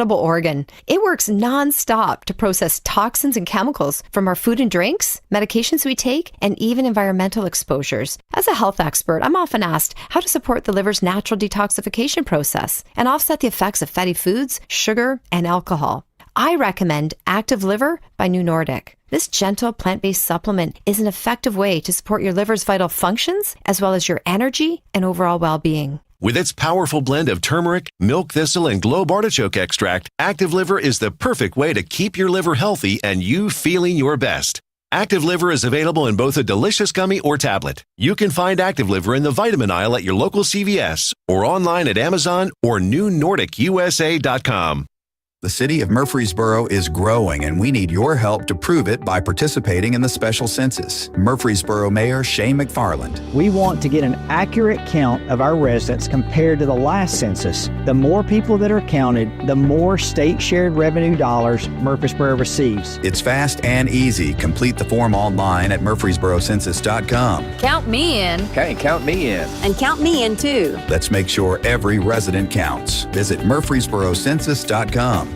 organ. It works non-stop to process toxins and chemicals from our food and drinks, medications we take, and even environmental exposures. As a health expert, I'm often asked how to support the liver's natural detoxification process and offset the effects of fatty foods, sugar, and alcohol. I recommend Active Liver by New Nordic. This gentle plant-based supplement is an effective way to support your liver's vital functions as well as your energy and overall well-being. With its powerful blend of turmeric, milk thistle, and globe artichoke extract, Active Liver is the perfect way to keep your liver healthy and you feeling your best. Active Liver is available in both a delicious gummy or tablet. You can find Active Liver in the vitamin aisle at your local CVS or online at Amazon or newnordicusa.com. The city of Murfreesboro is growing, and we need your help to prove it by participating in the special census. Murfreesboro Mayor Shane McFarland. We want to get an accurate count of our residents compared to the last census. The more people that are counted, the more state shared revenue dollars Murfreesboro receives. It's fast and easy. Complete the form online at murfreesborocensus.com. Count me in. Okay, count me in. And count me in too. Let's make sure every resident counts. Visit murfreesborocensus.com.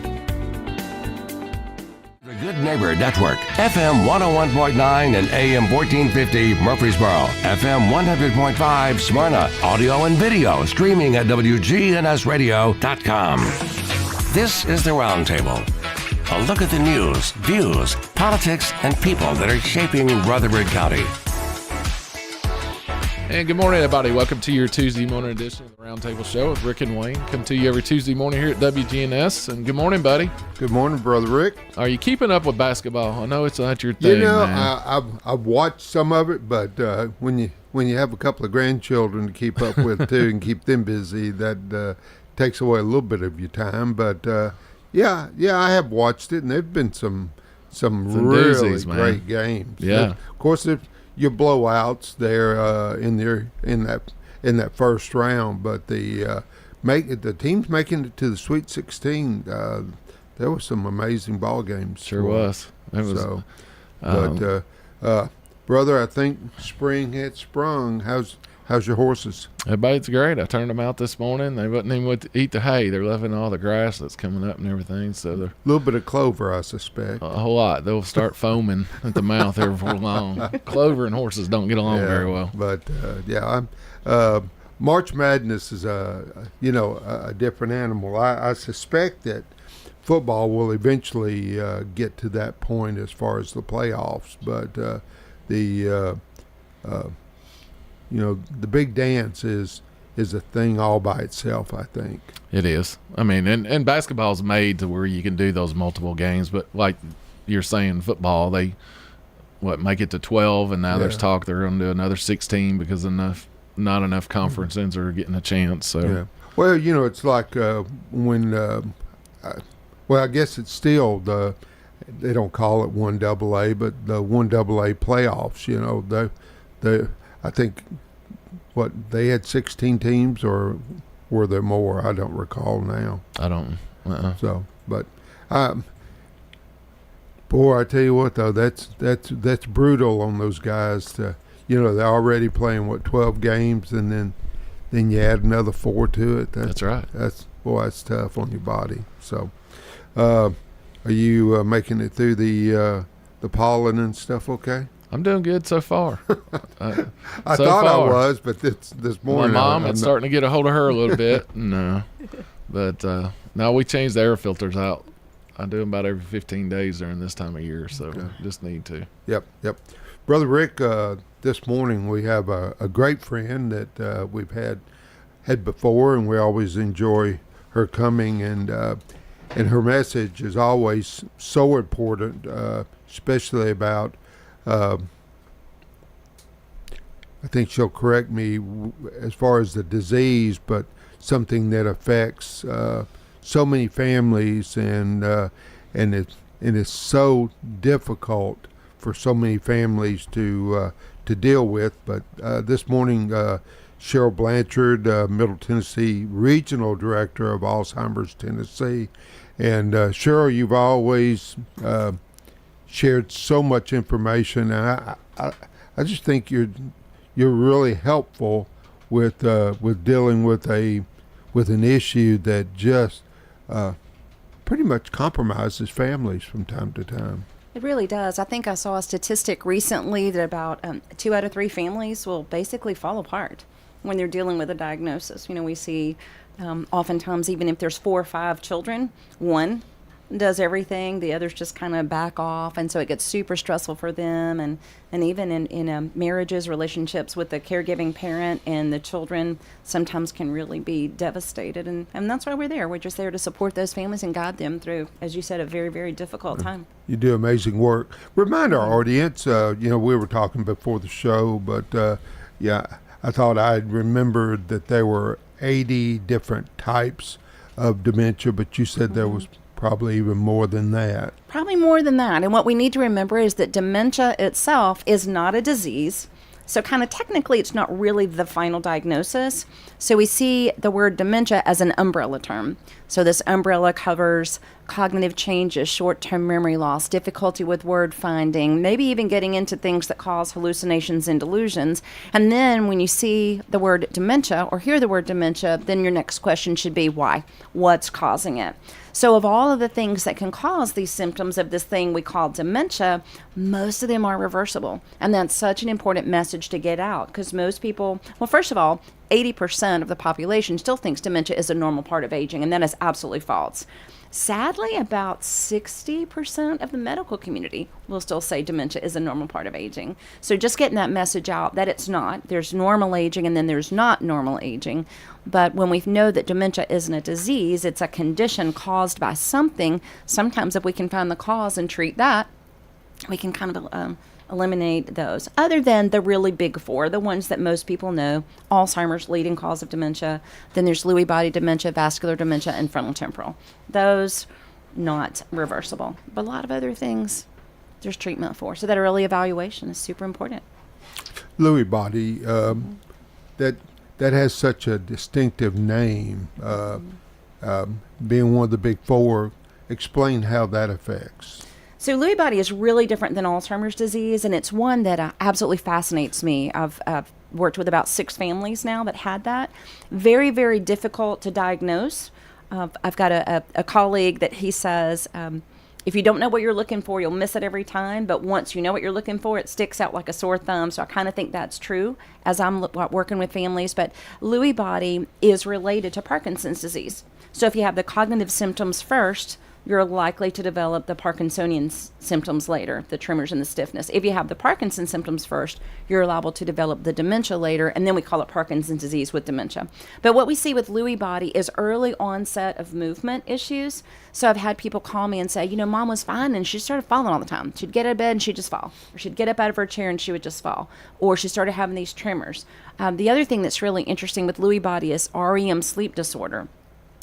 Good Neighbor Network, FM 101.9 and AM 1450 Murfreesboro, FM 100.5 Smyrna, audio and video streaming at wgnsradio.com. This is the Roundtable. A look at the news, views, politics, and people that are shaping Rutherford County. And good morning, everybody. Welcome to your Tuesday morning edition of the Roundtable Show with Rick and Wayne. Come to you every Tuesday morning here at WGNS. And good morning, buddy. Good morning, Brother Rick. Are you keeping up with basketball? I know it's not your thing, man. I've watched some of it, but when you have a couple of grandchildren to keep up with too and keep them busy, that takes away a little bit of your time. But yeah, I have watched it, and there've been some really doozies, great games. Yeah, of course your blowouts there in that first round, but the teams making it to the Sweet 16. There were some amazing ball games. Sure was. So, brother, I think spring had sprung. How's your horses? Everybody's great. I turned them out this morning. They wouldn't even eat the hay. They're loving all the grass that's coming up and everything. So they're a little bit of clover, I suspect. A whole lot. They'll start foaming at the mouth here before long. Clover and horses don't get along very well. But March Madness is a different animal. I suspect that football will eventually get to that point as far as the playoffs, but the big dance is a thing all by itself, I think. It is. I mean, and basketball's made to where you can do those multiple games, but like you're saying, football, they make it to 12, and now there's talk they're going to do another 16 because not enough conferences are getting a chance. So, yeah. Well, it's like when I guess it's still they don't call it 1AA, but the 1AA playoffs. I think they had 16 teams, or were there more? I don't recall now. I don't. So, but boy, I tell you what though, that's brutal on those guys. They're already playing 12 games, and then you add another 4 to it. That's right. That's tough on your body. So, are you making it through the pollen and stuff? Okay. I'm doing good so far. I thought I was, but this morning. My mom, it's starting to get a hold of her a little bit. No. But now we changed the air filters out. I do them about every 15 days during this time of year, so just need to. Yep. Brother Rick, this morning we have a great friend that we've had before, and we always enjoy her coming, and her message is always so important, especially about I think she'll correct me as far as the disease, but something that affects so many families, and it's so difficult for so many families to deal with. But this morning, Cheryl Blanchard, Middle Tennessee Regional Director of Alzheimer's Tennessee, and Cheryl, you've always shared so much information, and I just think you're really helpful with dealing with an issue that just pretty much compromises families from time to time. It really does. I think I saw a statistic recently that about 2 out of 3 families will basically fall apart when they're dealing with a diagnosis. We see oftentimes, even if there's 4 or 5 children, one does everything, the others just kind of back off, and so it gets super stressful for them. And even in marriages, relationships with the caregiving parent and the children sometimes can really be devastated, and that's why we're there. We're just there to support those families and guide them through, as you said, a very, very difficult time. You do amazing work. Remind our audience, we were talking before the show, but I thought I'd remembered that there were 80 different types of dementia, but you said there was probably even more than that. Probably more than that. And what we need to remember is that dementia itself is not a disease. So kind of technically, it's not really the final diagnosis. So we see the word dementia as an umbrella term. So this umbrella covers cognitive changes, short-term memory loss, difficulty with word finding, maybe even getting into things that cause hallucinations and delusions. And then when you see the word dementia or hear the word dementia, then your next question should be why? What's causing it? So of all of the things that can cause these symptoms of this thing we call dementia, most of them are reversible. And that's such an important message to get out, because most people, well, first of all, 80% of the population still thinks dementia is a normal part of aging, and that is absolutely false. Sadly, about 60% of the medical community will still say dementia is a normal part of aging. So just getting that message out that it's not. There's normal aging and then there's not normal aging. But when we know that dementia isn't a disease, it's a condition caused by something, sometimes if we can find the cause and treat that, we can kind of eliminate those. Other than the really big 4, the ones that most people know: Alzheimer's, leading cause of dementia. Then there's Lewy body dementia, vascular dementia, and frontal temporal. Those not reversible. But a lot of other things there's treatment for. So that early evaluation is super important. Lewy body, that has such a distinctive name, being one of the big 4. Explain how that affects. So Lewy body is really different than Alzheimer's disease, and it's one that absolutely fascinates me. I've worked with about 6 families now that had that. Very, very difficult to diagnose. I've got a colleague that he says, if you don't know what you're looking for, you'll miss it every time. But once you know what you're looking for, it sticks out like a sore thumb. So I kind of think that's true as I'm working with families. But Lewy body is related to Parkinson's disease. So if you have the cognitive symptoms first, you're likely to develop the Parkinsonian symptoms later, the tremors and the stiffness. If you have the Parkinson's symptoms first, you're liable to develop the dementia later, and then we call it Parkinson's disease with dementia. But what we see with Lewy body is early onset of movement issues. So I've had people call me and say, Mom was fine, and she started falling all the time. She'd get out of bed and she'd just fall. Or she'd get up out of her chair and she would just fall. Or she started having these tremors. The other thing that's really interesting with Lewy body is REM sleep disorder.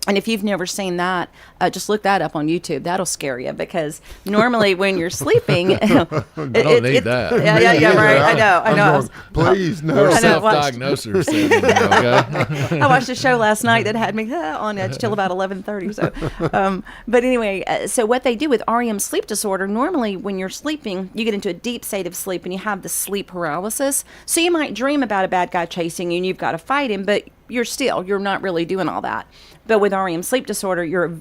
And if you've never seen that, just look that up on YouTube. That'll scare you, because normally when you're sleeping, I don't need that. Yeah, right. I know. Please, no. We're self-diagnosers. Okay? I watched a show last night that had me on edge till about 11:30. So, but anyway, so what they do with REM sleep disorder, normally when you're sleeping, you get into a deep state of sleep and you have the sleep paralysis. So you might dream about a bad guy chasing you and you've got to fight him, but you're not really doing all that. But with REM sleep disorder, you're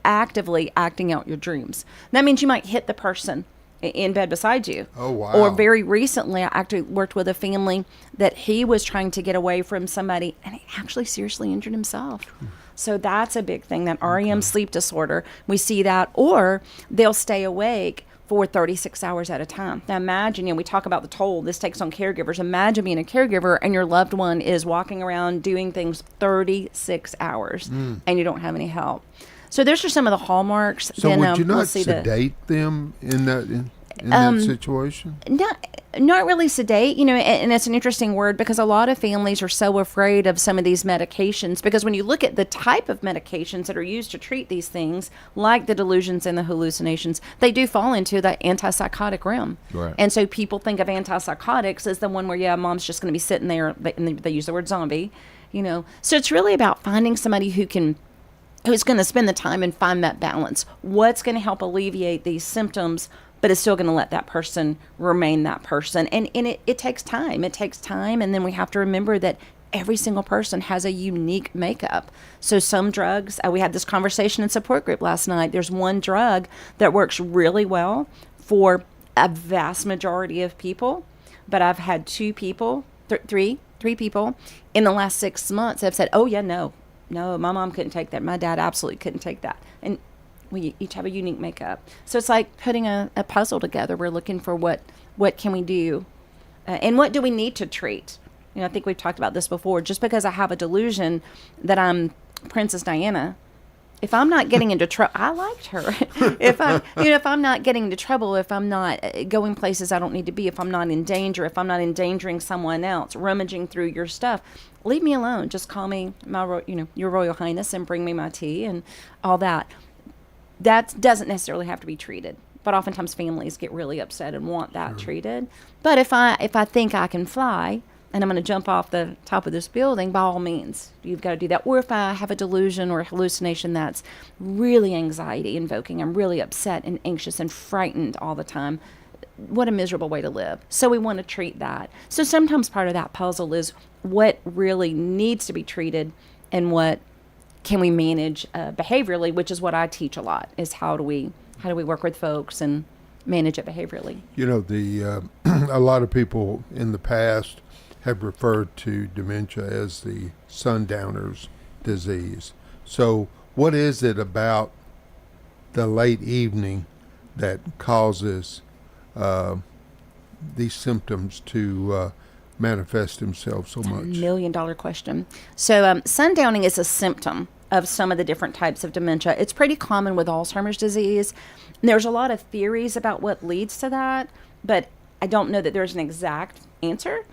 actively acting out your dreams. That means you might hit the person in bed beside you. Oh, wow. Or very recently, I actually worked with a family that he was trying to get away from somebody, and he actually seriously injured himself. So that's a big thing, that REM sleep disorder. We see that, or they'll stay awake for 36 hours at a time. Now imagine, we talk about the toll this takes on caregivers. Imagine being a caregiver and your loved one is walking around doing things 36 hours and you don't have any help. So those are some of the hallmarks. So then, would you not sedate them in that situation? Not really sedate, and it's an interesting word, because a lot of families are so afraid of some of these medications, because when you look at the type of medications that are used to treat these things, like the delusions and the hallucinations, they do fall into that antipsychotic realm. Right. And so people think of antipsychotics as the one where, mom's just going to be sitting there, and they use the word zombie, So it's really about finding somebody who's going to spend the time and find that balance. What's going to help alleviate these symptoms, but it's still going to let that person remain that person. And it takes time. It takes time. And then we have to remember that every single person has a unique makeup. So some drugs, we had this conversation in support group last night. There's one drug that works really well for a vast majority of people, but I've had three people in the last 6 months have said, oh yeah, no, my mom couldn't take that. My dad absolutely couldn't take that. And we each have a unique makeup. So it's like putting a puzzle together. We're looking for what can we do, and what do we need to treat. I think we've talked about this before. Just because I have a delusion that I'm Princess Diana, if I'm not getting into trouble, I liked her. if I'm not getting into trouble, if I'm not going places I don't need to be, if I'm not in danger, if I'm not endangering someone else, rummaging through your stuff, leave me alone. Just call me Your Royal Highness and bring me my tea and all that. That doesn't necessarily have to be treated, but oftentimes families get really upset and want that treated. But if I think I can fly and I'm going to jump off the top of this building, by all means, you've got to do that. Or if I have a delusion or a hallucination that's really anxiety invoking, I'm really upset and anxious and frightened all the time, what a miserable way to live. So we want to treat that. So sometimes part of that puzzle is what really needs to be treated and what can we manage behaviorally, which is what I teach a lot, is how do we work with folks and manage it behaviorally. A lot of people in the past have referred to dementia as the sundowner's disease. So what is it about the late evening that causes these symptoms to manifest themselves so much? $1 million question. So sundowning is a symptom of some of the different types of dementia. It's pretty common with Alzheimer's disease. And there's a lot of theories about what leads to that, but I don't know that there's an exact answer.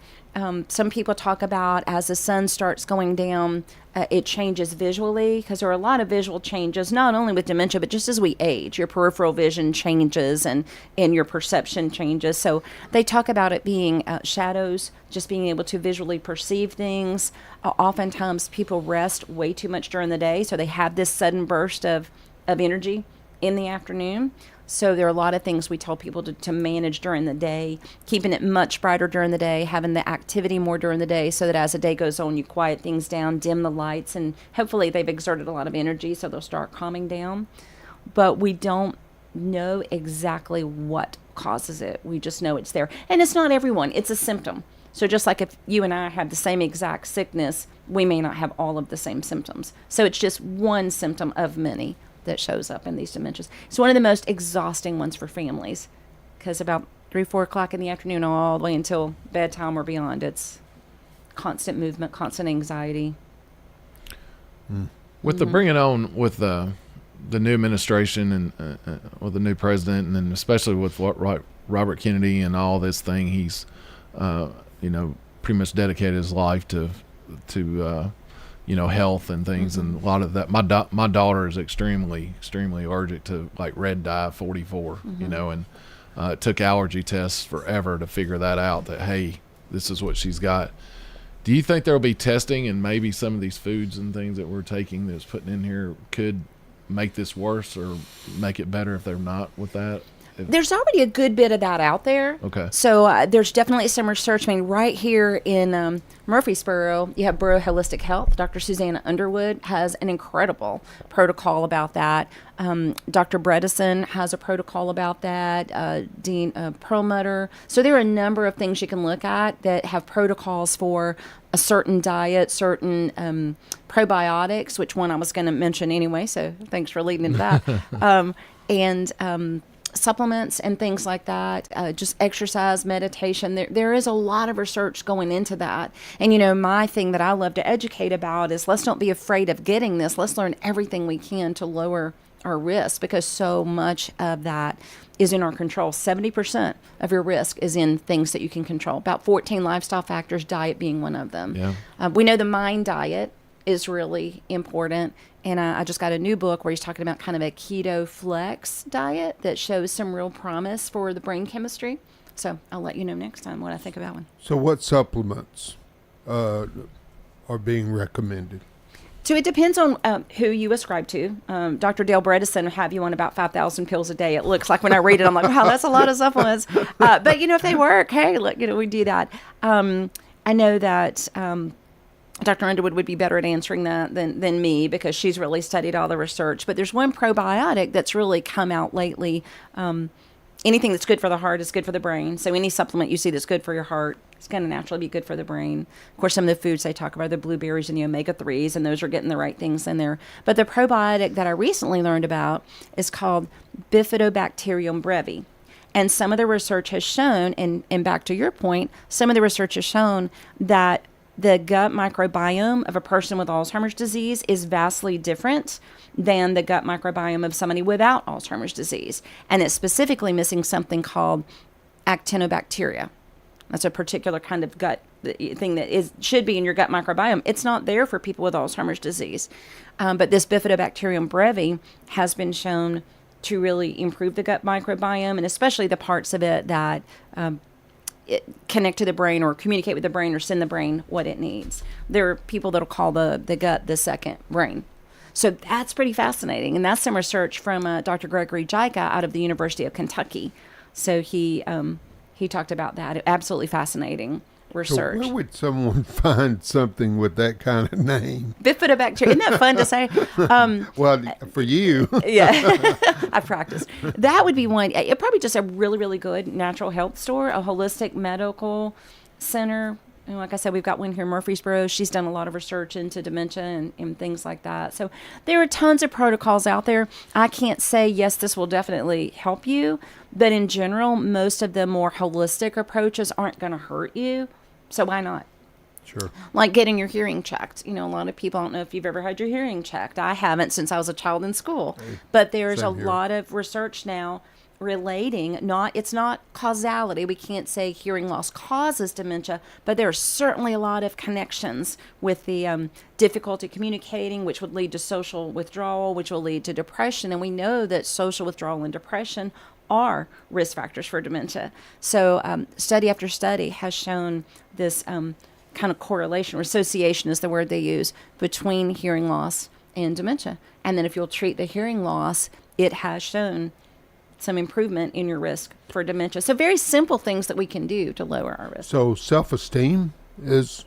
Some people talk about as the sun starts going down, it changes visually, because there are a lot of visual changes, not only with dementia, but just as we age. Your peripheral vision changes and your perception changes. So they talk about it being shadows, just being able to visually perceive things. Oftentimes people rest way too much during the day, so they have this sudden burst of energy in the afternoon. So there are a lot of things we tell people to manage during the day, keeping it much brighter during the day, having the activity more during the day, so that as the day goes on, you quiet things down, dim the lights, and hopefully they've exerted a lot of energy, so they'll start calming down. But we don't know exactly what causes it. We just know it's there. And it's not everyone. It's a symptom. So just like if you and I have the same exact sickness, we may not have all of the same symptoms. So it's just one symptom of many that shows up in these dementias. It's one of the most exhausting ones for families, because about 3-4 o'clock in the afternoon all the way until bedtime or beyond, it's constant movement, constant anxiety. With the bringing on with the new administration and with the new president, and then especially with Robert Kennedy and all this thing, he's pretty much dedicated his life to health and things, and a lot of that. My daughter is extremely allergic to like red dye 44, and it took allergy tests forever to figure that out, that hey, this is what she's got. Do you think there will be testing, and maybe some of these foods and things that we're taking that's putting in here could make this worse or make it better if they're not with that? There's already a good bit of that out there. Okay. So there's definitely some research. I mean, right here in Murfreesboro, you have Borough Holistic Health. Dr. Susanna Underwood has an incredible protocol about that. Dr. Bredesen has a protocol about that. Dean Perlmutter. So there are a number of things you can look at that have protocols for a certain diet, certain probiotics, which one I was going to mention anyway. So thanks for leading into that. And supplements and things like that, just exercise, meditation. There is a lot of research going into that. And, my thing that I love to educate about is let's don't be afraid of getting this. Let's learn everything we can to lower our risk, because so much of that is in our control. 70% of your risk is in things that you can control. About 14 lifestyle factors, diet being one of them. Yeah. We know the mind diet is really important. And I just got a new book where he's talking about kind of a keto flex diet that shows some real promise for the brain chemistry. So I'll let you know next time what I think about one. So what supplements are being recommended? So it depends on who you ascribe to. Dr. Dale Bredesen will have you on about 5,000 pills a day. It looks like when I read it, I'm like, wow, that's a lot of supplements. But, if they work, hey, look, we do that. I know that Dr. Underwood would be better at answering that than me, because she's really studied all the research. But there's one probiotic that's really come out lately. Anything that's good for the heart is good for the brain. So any supplement you see that's good for your heart is going to naturally be good for the brain. Of course, some of the foods they talk about are the blueberries and the omega-3s, and those are getting the right things in there. But the probiotic that I recently learned about is called Bifidobacterium brevi. And some of the research has shown, and back to your point, some of the research has shown that the gut microbiome of a person with Alzheimer's disease is vastly different than the gut microbiome of somebody without Alzheimer's disease. And it's specifically missing something called actinobacteria. That's a particular kind of gut thing that should be in your gut microbiome. It's not there for people with Alzheimer's disease. But this Bifidobacterium brevi has been shown to really improve the gut microbiome, and especially the parts of it that connect to the brain or communicate with the brain or send the brain what it needs. There are people that'll call the gut the second brain. So that's pretty fascinating. And that's some research from Dr. Gregory Jica out of the University of Kentucky. So he talked about that. Absolutely fascinating research. So where would someone find something with that kind of name? Bifidobacteria. Isn't that fun to say? Well, for you. Yeah, I practiced. That would be one. It probably just a really, really good natural health store, a holistic medical center. And like I said, we've got one here in Murfreesboro. She's done a lot of research into dementia and things like that. So there are tons of protocols out there. I can't say, yes, this will definitely help you. But in general, most of the more holistic approaches aren't going to hurt you. So why not? Sure. Like getting your hearing checked. You know, a lot of people don't know if you've ever had your hearing checked. I haven't since I was a child in school. But there's a lot of research now relating, it's not causality. We can't say hearing loss causes dementia, but there are certainly a lot of connections with the difficulty communicating, which would lead to social withdrawal, which will lead to depression. And we know that social withdrawal and depression are risk factors for dementia. So study after study has shown this kind of correlation, or association is the word they use, between hearing loss and dementia. And then if you'll treat the hearing loss, it has shown some improvement in your risk for dementia. So very simple things that we can do to lower our risk. So self-esteem is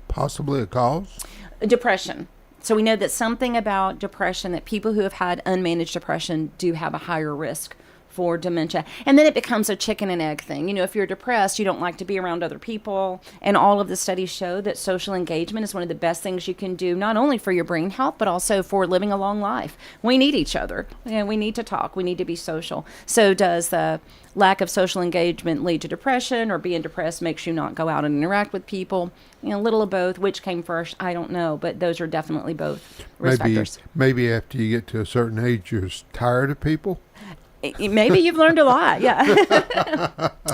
possibly a cause? Depression. So we know that something about depression, that people who have had unmanaged depression do have a higher risk for dementia. And then it becomes a chicken and egg thing. You know, if you're depressed, you don't like to be around other people. And all of the studies show that social engagement is one of the best things you can do, not only for your brain health, but also for living a long life. We need each other, and we need to talk. We need to be social. So does the lack of social engagement lead to depression, or being depressed makes you not go out and interact with people? You know, a little of both. Which came first, I don't know, but those are definitely both risk factors. Maybe after you get to a certain age, you're tired of people? Maybe you've learned a lot, yeah.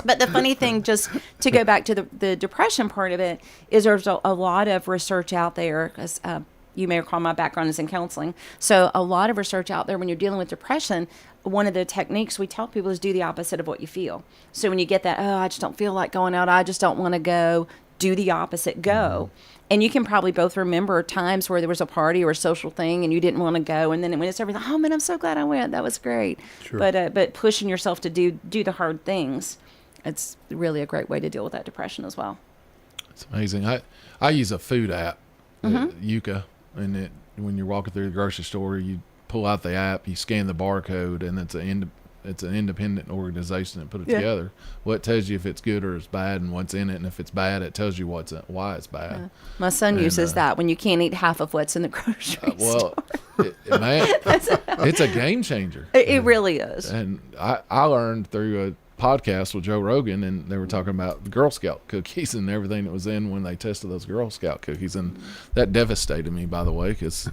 But the funny thing, just to go back to the depression part of it, is there's a lot of research out there, because you may recall my background is in counseling. So a lot of research out there when you're dealing with depression, one of the techniques we tell people is do the opposite of what you feel. So when you get that, I just don't feel like going out, I just don't want to go, do the opposite, go. And you can probably both remember times where there was a party or a social thing and you didn't want to go, and then when it's everything, oh man, I'm so glad I went. That was great. Sure. But pushing yourself to do the hard things, it's really a great way to deal with that depression as well. It's amazing. I use a food app, Yuka, and when you're walking through the grocery store, you pull out the app, you scan the barcode, and it's an independent organization that put it together. Well, it tells you if it's good or it's bad and what's in it, and if it's bad, it tells you why it's bad. My son uses that when you can't eat half of what's in the grocery store. Man, it's a game changer. It really is. And I learned through a podcast with Joe Rogan, and they were talking about Girl Scout cookies and everything that was in when they tested those Girl Scout cookies, and that devastated me, by the way, because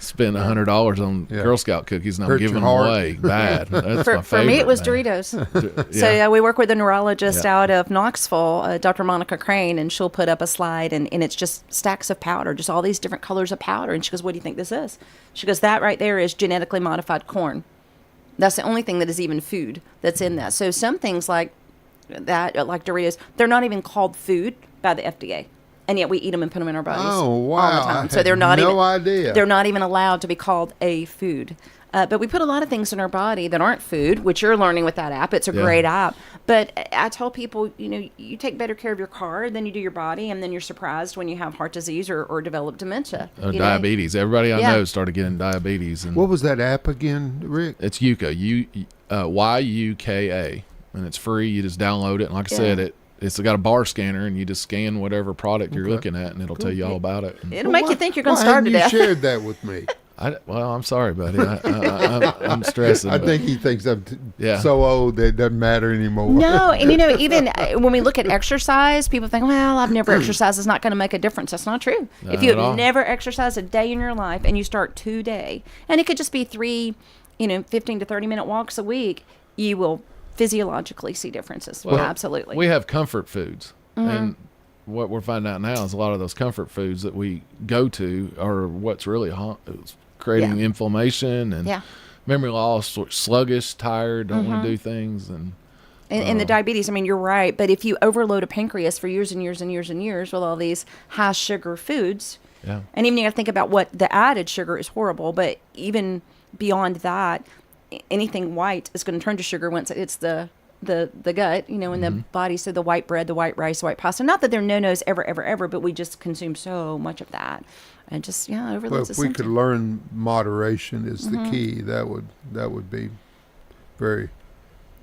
spend $100 on Girl Scout cookies and I'm giving them away. Bad. That's my favorite. For me, it was Doritos. So we work with a neurologist out of Knoxville, Dr. Monica Crane, and she'll put up a slide, and it's just stacks of powder, just all these different colors of powder. And she goes, "What do you think this is?" She goes, "That right there is genetically modified corn. That's the only thing that is even food that's in that." So some things like that, like Doritos, they're not even called food by the FDA. And yet we eat them and put them in our bodies all the time. So they're not idea. They're not even allowed to be called a food. But we put a lot of things in our body that aren't food, which you're learning with that app. It's a great app. But I tell people, you take better care of your car than you do your body, and then you're surprised when you have heart disease or develop dementia. Diabetes. Everybody I know started getting diabetes. And what was that app again, Rick? It's Yuka, YUKA, and it's free. You just download it, and like I said, it's got a bar scanner, and you just scan whatever product you're looking at, and it'll tell you all about it. It'll make you think you're going to starve to death. You shared that with me. Well, I'm sorry, buddy. I'm stressing. I think he thinks I'm so old that it doesn't matter anymore. No, and even when we look at exercise, people think, well, I've never exercised. It's not going to make a difference. That's not true. If you have never exercised a day in your life and you start today, and it could just be 3, 15 to 30-minute walks a week, you will physiologically see differences. Well, absolutely. We have comfort foods, and what we're finding out now is a lot of those comfort foods that we go to are what's really creating inflammation and memory loss, sluggish, tired, don't want to do things. And the diabetes, you're right. But if you overload a pancreas for years and years and years and years with all these high sugar foods, and even you got to think about what the added sugar is horrible. But even beyond that, anything white is going to turn to sugar once it's the gut, in the body. So the white bread, the white rice, the white pasta. Not that there are no-nos ever, but we just consume so much of that. And just, overloads. Well, if we could learn moderation is the key, that would be very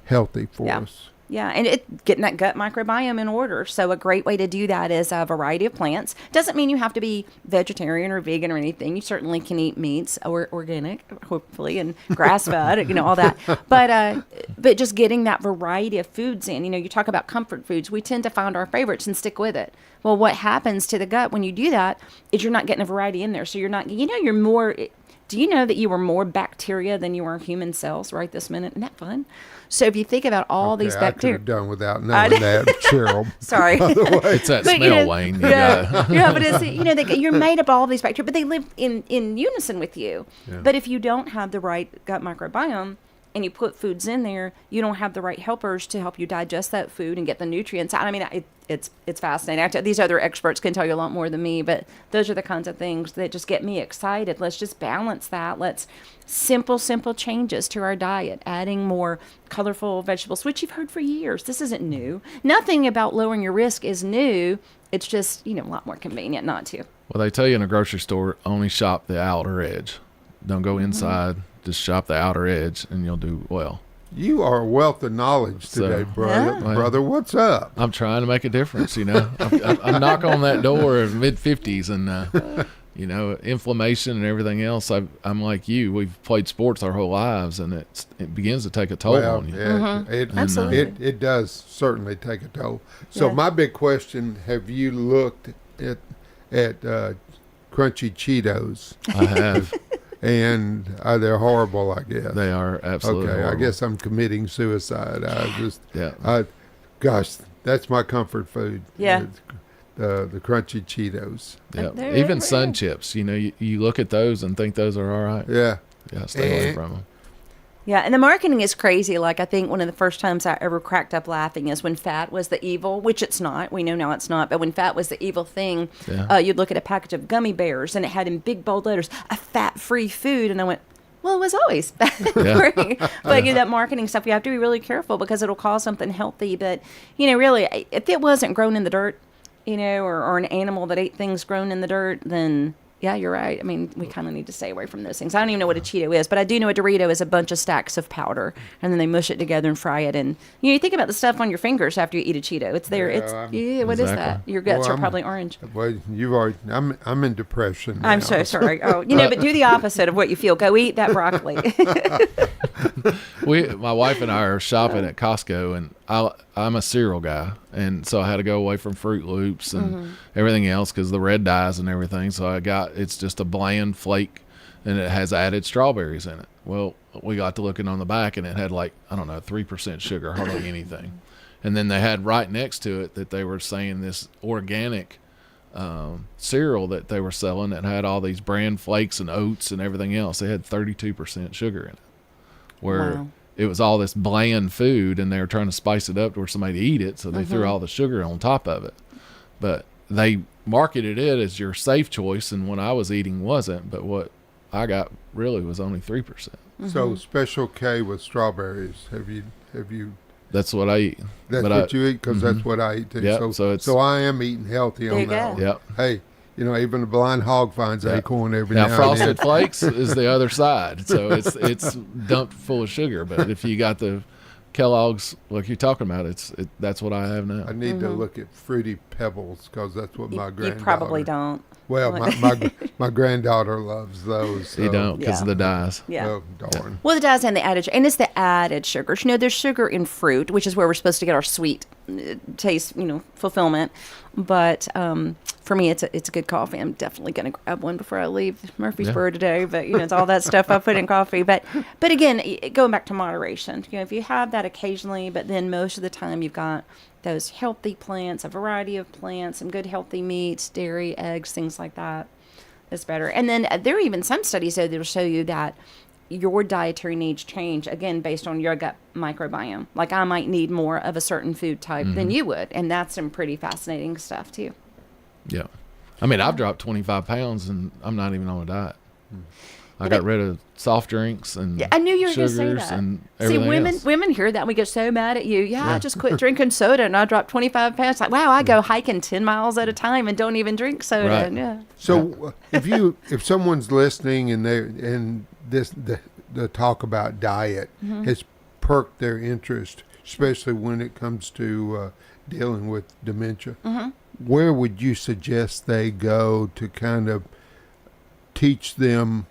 healthy for us. Yeah, and getting that gut microbiome in order. So a great way to do that is a variety of plants. Doesn't mean you have to be vegetarian or vegan or anything. You certainly can eat meats or organic, hopefully, and grass-fed, all that. But just getting that variety of foods in. You talk about comfort foods. We tend to find our favorites and stick with it. Well, what happens to the gut when you do that is you're not getting a variety in there. So you're not, you're more... Do you know that you were more bacteria than you are human cells right this minute? Isn't that fun? So if you think about all these bacteria... I could have done without knowing that, Cheryl. Sorry. It's that smell, Wayne. But it's, you're made up of all these bacteria, but they live in unison with you. Yeah. But if you don't have the right gut microbiome and you put foods in there, you don't have the right helpers to help you digest that food and get the nutrients out. It's fascinating. These other experts can tell you a lot more than me, but those are the kinds of things that just get me excited. Let's just balance that. Let's simple changes to our diet, adding more colorful vegetables, which you've heard for years. This isn't new. Nothing about lowering your risk is new. It's just, a lot more convenient not to. Well, they tell you in a grocery store, only shop the outer edge. Don't go inside. Just shop the outer edge, and you'll do well. You are a wealth of knowledge today, brother. Yeah. Brother, what's up? I'm trying to make a difference, I'm knock on that door of mid-50s, and, inflammation and everything else. I'm like you. We've played sports our whole lives, and it begins to take a toll on you. Absolutely. It does certainly take a toll. So my big question, have you looked at Crunchy Cheetos? I have. And they're horrible, I guess. They are absolutely horrible. I guess I'm committing suicide. Gosh, that's my comfort food. Yeah. The Crunchy Cheetos. Yeah. Even Sun Chips, you look at those and think those are all right. Yeah. Yeah, stay away from them. Yeah, and the marketing is crazy. Like, I think one of the first times I ever cracked up laughing is when fat was the evil, which it's not. We know now it's not. But when fat was the evil thing, you'd look at a package of gummy bears, and it had in big bold letters, a fat-free food. And I went, well, it was always fat-free. But that marketing stuff, you have to be really careful because it'll cause something healthy. But, really, if it wasn't grown in the dirt, or an animal that ate things grown in the dirt, then... Yeah, you're right. We kind of need to stay away from those things. I don't even know what a Cheeto is, but I do know a Dorito is a bunch of stacks of powder, and then they mush it together and fry it. And you think about the stuff on your fingers after you eat a Cheeto. It's there. What is that? Your guts are probably orange. Well, I'm in depression now. I'm so sorry. Oh, but do the opposite of what you feel. Go eat that broccoli. My wife and I are shopping at Costco, and I'm a cereal guy, and so I had to go away from Fruit Loops and everything else because the red dyes and everything. So it's just a bland flake, and it has added strawberries in it. Well, we got to looking on the back, and it had 3% sugar, hardly anything. And then they had right next to it that they were saying this organic cereal that they were selling that had all these bran flakes and oats and everything else. They had 32% sugar in it, where it was all this bland food, and they were trying to spice it up to where somebody would eat it, so they threw all the sugar on top of it. But they marketed it as your safe choice, and what I was eating wasn't. But what I got really was only 3%. So Special K with strawberries. Have you? That's what I eat. That's what you eat, because that's what I eat too. Yep, so I am eating healthy There on you that. go. Yep. Hey, even a blind hog finds acorn every now and Frosted then. Flakes is the other side, so it's dumped full of sugar. But if you got the Kellogg's, like you're talking about, that's what I have now. I need to look at Fruity Pebbles, because that's what my You granddaughter. probably don't. Well, my granddaughter loves those. So. You don't, because of the dyes. Yeah. Oh, darn. Well, the dyes and the added, and it's the added sugars. There's sugar in fruit, which is where we're supposed to get our sweet taste, fulfillment. But for me, it's a good coffee. I'm definitely going to grab one before I leave Murfreesboro today. But it's all that stuff I put in coffee. But again, going back to moderation. If you have that occasionally, but then most of the time you've got those healthy plants, a variety of plants, some good healthy meats, dairy, eggs, things like that. Is better. And then there are even some studies that will show you that your dietary needs change, again, based on your gut microbiome. Like I might need more of a certain food type than you would. And that's some pretty fascinating stuff, too. Yeah. I mean, I've dropped 25 pounds, and I'm not even on a diet. I got rid of soft drinks and I knew you were going to sugars say that. and See, everything else. women hear that and we get so mad at you. I just quit drinking soda and I dropped 25 pounds. Like, wow, I go hiking 10 miles at a time and don't even drink soda. Right. Yeah. So if someone's listening and the talk about diet has perked their interest, especially when it comes to dealing with dementia, where would you suggest they go to kind of teach them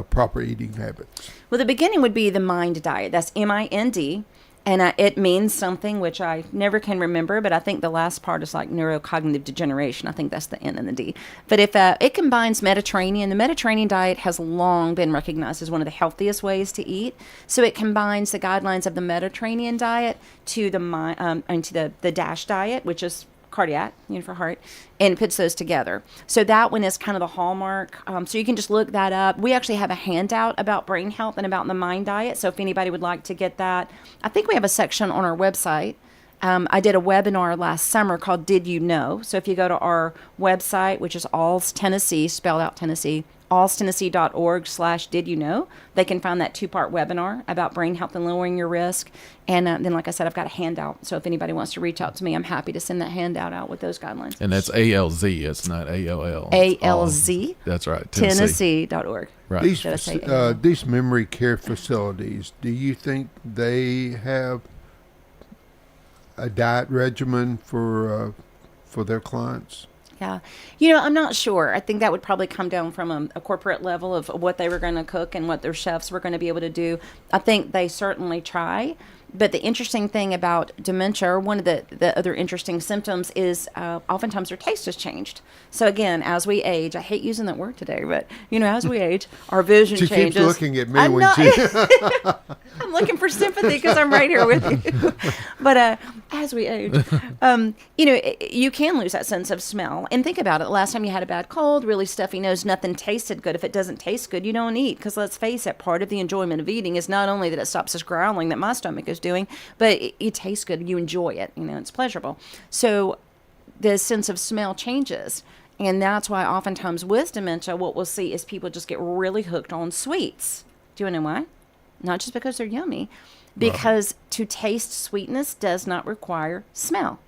proper eating habits? Well, the beginning would be the MIND diet. That's MIND. And it means something which I never can remember, but I think the last part is like neurocognitive degeneration. I think that's the N and the D. But if it combines Mediterranean, the Mediterranean diet has long been recognized as one of the healthiest ways to eat. So it combines the guidelines of the Mediterranean diet to the DASH diet, which is cardiac, for heart, and puts those together. So that one is kind of the hallmark. So you can just look that up. We actually have a handout about brain health and about the MIND diet. So if anybody would like to get that, I think we have a section on our website. I did a webinar last summer called Did You Know? So if you go to our website, which is Alls Tennessee, spelled out Tennessee, allstennessee.org/Did You Know? They can find that 2-part webinar about brain health and lowering your risk. And then, like I said, I've got a handout. So if anybody wants to reach out to me, I'm happy to send that handout out with those guidelines. And that's ALZ. It's not AOL. ALZ. That's right. Tennessee.org. Right. These memory care facilities, do you think they have a diet regimen for their clients? Yeah. I'm not sure. I think that would probably come down from a corporate level of what they were going to cook and what their chefs were going to be able to do. I think they certainly try. But the interesting thing about dementia, or one of the other interesting symptoms, is oftentimes their taste has changed. So again, as we age, I hate using that word today, but as we age, our vision she changes. She keeps looking at me I'm looking for sympathy because I'm right here with you. But as we age, you can lose that sense of smell. And think about it. Last time you had a bad cold, really stuffy nose, nothing tasted good. If it doesn't taste good, you don't eat. Because let's face it, part of the enjoyment of eating is not only that it stops us growling that my stomach is doing, but it tastes good. You enjoy it. It's pleasurable. So the sense of smell changes. And that's why oftentimes with dementia, what we'll see is people just get really hooked on sweets. Do you know why? Not just because they're yummy, because to taste sweetness does not require smell.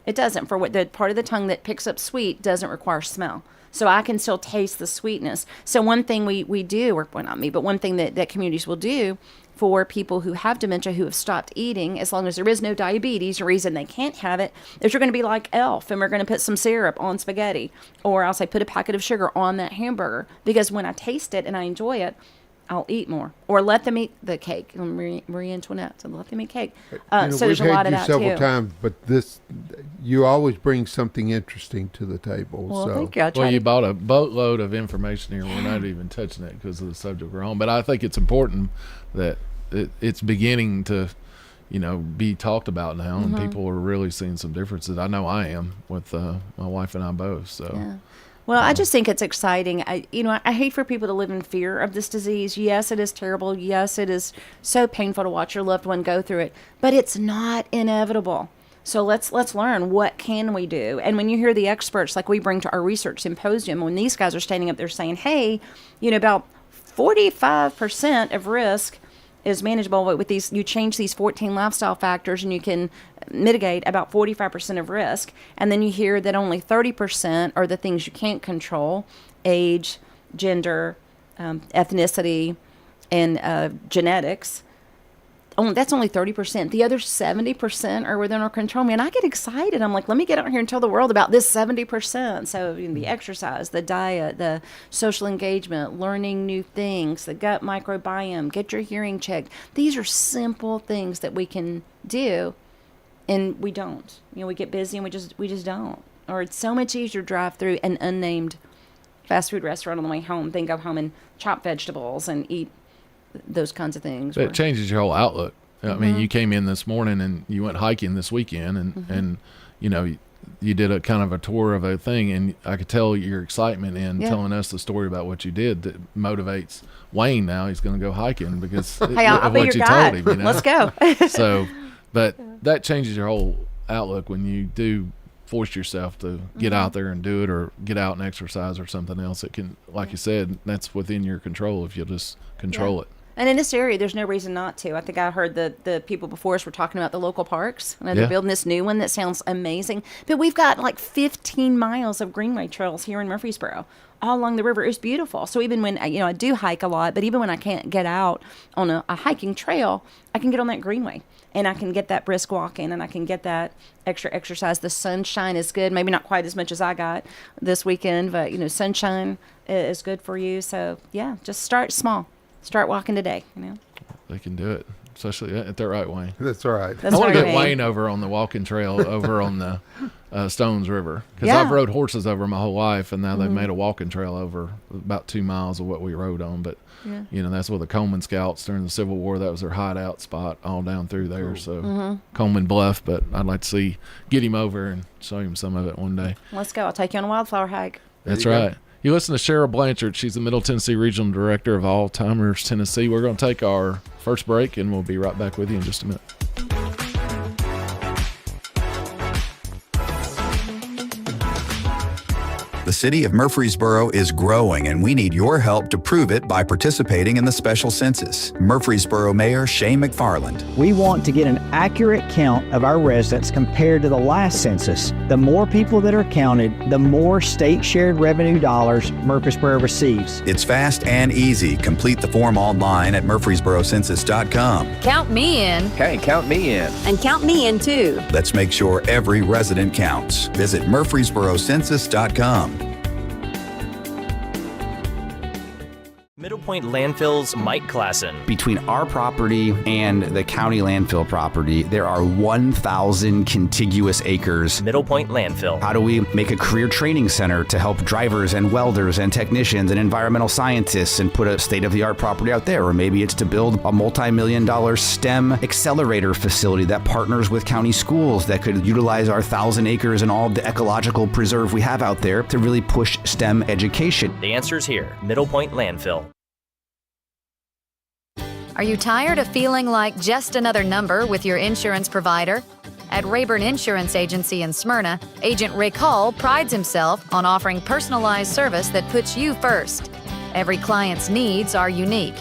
It doesn't. For what the part of the tongue that picks up sweet doesn't require smell. So I can still taste the sweetness. So one thing we do, or well, not me, but one thing that communities will do for people who have dementia who have stopped eating, as long as there is no diabetes, the reason they can't have it is you're going to be like Elf and we're going to put some syrup on spaghetti, or I'll say put a packet of sugar on that hamburger, because when I taste it and I enjoy it, I'll eat more. Or let them eat the cake. Marie Antoinette, so let them eat cake. So there's a lot of that too. We've had you several times, but you always bring something interesting to the table. Well, so. thank you. Well, you bought a boatload of information here. We're not even touching it because of the subject we're on. But I think it's important that it's beginning to, be talked about now, and people are really seeing some differences. I know I am with my wife and I both. So. Yeah. Well, I just think it's exciting. I hate for people to live in fear of this disease. Yes, it is terrible. Yes, it is so painful to watch your loved one go through it, but it's not inevitable. So let's learn, what can we do? And when you hear the experts like we bring to our research symposium, when these guys are standing up there saying, hey, about 45% of risk is manageable with these. You change these 14 lifestyle factors and you can mitigate about 45% of risk. And then you hear that only 30% are the things you can't control: age, gender, ethnicity, and genetics. That's only 30%. The other 70% are within our control. Man, I get excited. I'm like, let me get out here and tell the world about this 70%. So the exercise, the diet, the social engagement, learning new things, the gut microbiome, get your hearing checked. These are simple things that we can do, and we don't. We get busy and we just don't. Or it's so much easier to drive through an unnamed fast food restaurant on the way home than go home and chop vegetables and eat those kinds of things. It changes your whole outlook. I mean, you came in this morning and you went hiking this weekend, and you did a kind of a tour of a thing, and I could tell your excitement in telling us the story about what you did that motivates Wayne. Now he's going to go hiking because hey, of what you told him. Let's go. So, but that changes your whole outlook when you do force yourself to get out there and do it, or get out and exercise or something else. It can, like you said, that's within your control if you'll just control it. And in this area, there's no reason not to. I think I heard the people before us were talking about the local parks. And they're building this new one that sounds amazing. But we've got like 15 miles of greenway trails here in Murfreesboro, all along the river. It's beautiful. So even when, I do hike a lot, but even when I can't get out on a hiking trail, I can get on that greenway. And I can get that brisk walk in, and I can get that extra exercise. The sunshine is good. Maybe not quite as much as I got this weekend, but, sunshine is good for you. So, just start small. Start walking today, They can do it, especially at the right way. That's right. That's I want to get right. Wayne over on the walking trail over on the Stones River, because I've rode horses over my whole life, and now they've made a walking trail over about 2 miles of what we rode on. But that's where the Coleman Scouts during the Civil War, that was their hideout spot all down through there. So Coleman Bluff, but I'd like to get him over and show him some of it one day. Let's go. I'll take you on a wildflower hike. That's right. You listen to Cheryl Blanchard. She's the Middle Tennessee Regional Director of Alzheimer's Tennessee. We're going to take our first break, and we'll be right back with you in just a minute. The city of Murfreesboro is growing, and we need your help to prove it by participating in the special census. Murfreesboro Mayor Shane McFarland. We want to get an accurate count of our residents compared to the last census. The more people that are counted, the more state shared revenue dollars Murfreesboro receives. It's fast and easy. Complete the form online at murfreesborocensus.com. Count me in. Hey, count me in. And count me in too. Let's make sure every resident counts. Visit murfreesborocensus.com. Middle Point Landfill's Mike Klassen. Between our property and the county landfill property, there are 1,000 contiguous acres. Middle Point Landfill. How do we make a career training center to help drivers and welders and technicians and environmental scientists and put a state-of-the-art property out there? Or maybe it's to build a multi-million-dollar STEM accelerator facility that partners with county schools that could utilize our 1,000 acres and all the ecological preserve we have out there to really push STEM education. The answer's here. Middle Point Landfill. Are you tired of feeling like just another number with your insurance provider? At Rayburn Insurance Agency in Smyrna, Agent Rick Hall prides himself on offering personalized service that puts you first. Every client's needs are unique.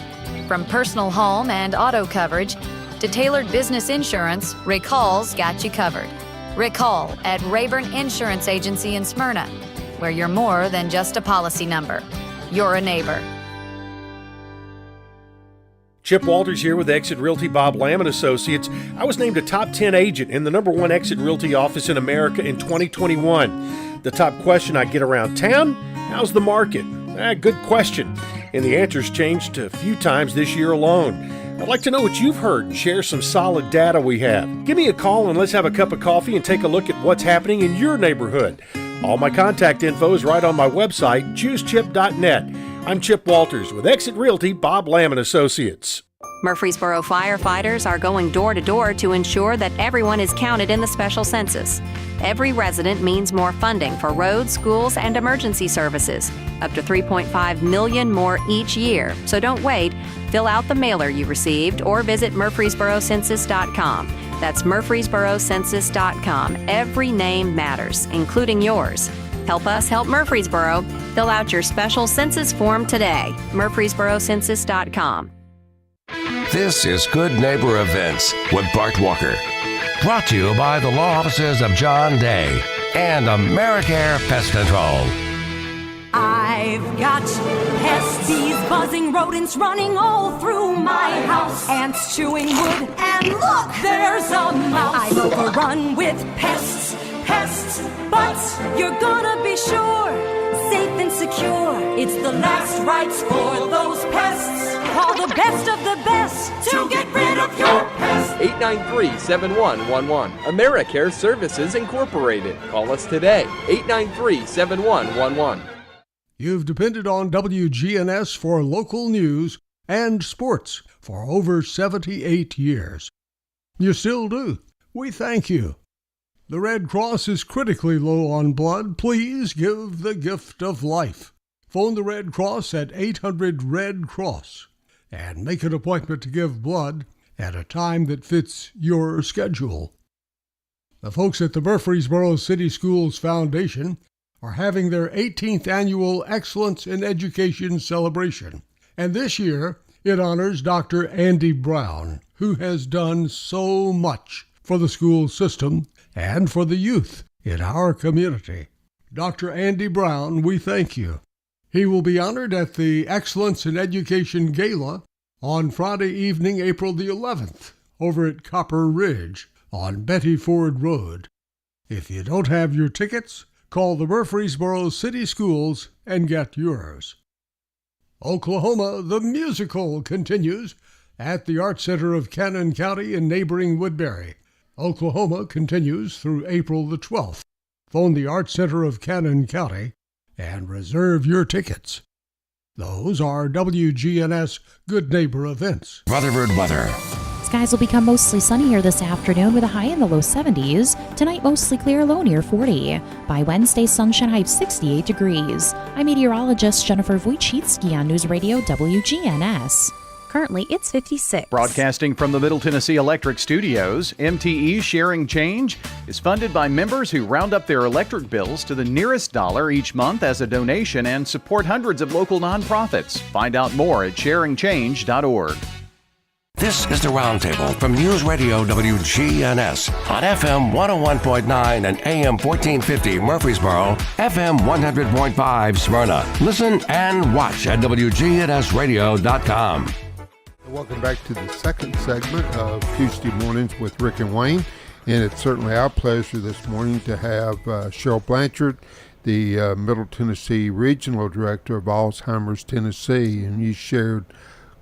From personal home and auto coverage to tailored business insurance, Rick Hall's got you covered. Rick Hall at Rayburn Insurance Agency in Smyrna, where you're more than just a policy number. You're a neighbor. Chip Walters here with Exit Realty Bob Lamb & Associates. I was named a top 10 agent in the #1 Exit Realty office in America in 2021. The top question I get around town, how's the market? Good question. And the answer's changed a few times this year alone. I'd like to know what you've heard and share some solid data we have. Give me a call and let's have a cup of coffee and take a look at what's happening in your neighborhood. All my contact info is right on my website, choosechip.net. I'm Chip Walters with Exit Realty Bob Lamb & Associates. Murfreesboro firefighters are going door to door to ensure that everyone is counted in the special census. Every resident means more funding for roads, schools, and emergency services. Up to $3.5 million more each year. So don't wait. Fill out the mailer you received or visit murfreesborocensus.com. That's murfreesborocensus.com. Every name matters, including yours. Help us help Murfreesboro. Fill out your special census form today. MurfreesboroCensus.com. This is Good Neighbor Events with Bart Walker. Brought to you by the law offices of John Day and AmeriCare Pest Control. I've got pests, bees, buzzing, rodents running all through my house. Ants chewing wood, and look, there's a mouse. I'm overrun with pests, but you're gonna be sure, safe and secure. It's the last rites for those pests. Call the best of the best to get rid of your pests. 893-7111. AmeriCare Services Incorporated. Call us today. 893-7111. You've depended on WGNS for local news and sports for over 78 years. You still do. We thank you. The Red Cross is critically low on blood. Please give the gift of life. Phone the Red Cross at 800-RED-CROSS and make an appointment to give blood at a time that fits your schedule. The folks at the Murfreesboro City Schools Foundation are having their 18th annual Excellence in Education celebration. And this year, it honors Dr. Andy Brown, who has done so much for the school system and for the youth in our community. Dr. Andy Brown, we thank you. He will be honored at the Excellence in Education Gala on Friday evening, April the 11th, over at Copper Ridge on Betty Ford Road. If you don't have your tickets, call the Murfreesboro City Schools and get yours. Oklahoma, the musical continues at the Art Center of Cannon County in neighboring Woodbury. Oklahoma continues through April the 12th. Phone the Art Center of Cannon County and reserve your tickets. Those are WGNS Good Neighbor events. Rutherford weather. Skies will become mostly sunny here this afternoon with a high in the low 70s. Tonight, mostly clear, low near 40. By Wednesday, sunshine high of 68 degrees. I'm meteorologist Jennifer Wojcicki on News Radio WGNS. Currently, it's 56. Broadcasting from the Middle Tennessee Electric Studios, MTE Sharing Change is funded by members who round up their electric bills to the nearest dollar each month as a donation and support hundreds of local nonprofits. Find out more at sharingchange.org. This is the Roundtable from News Radio WGNS on FM 101.9 and AM 1450 Murfreesboro, FM 100.5 Smyrna. Listen and watch at wgnsradio.com. Welcome back to the second segment of Tuesday Mornings with Rick and Wayne. And it's certainly our pleasure this morning to have Cheryl Blanchard, the Middle Tennessee Regional Director of Alzheimer's Tennessee. And you shared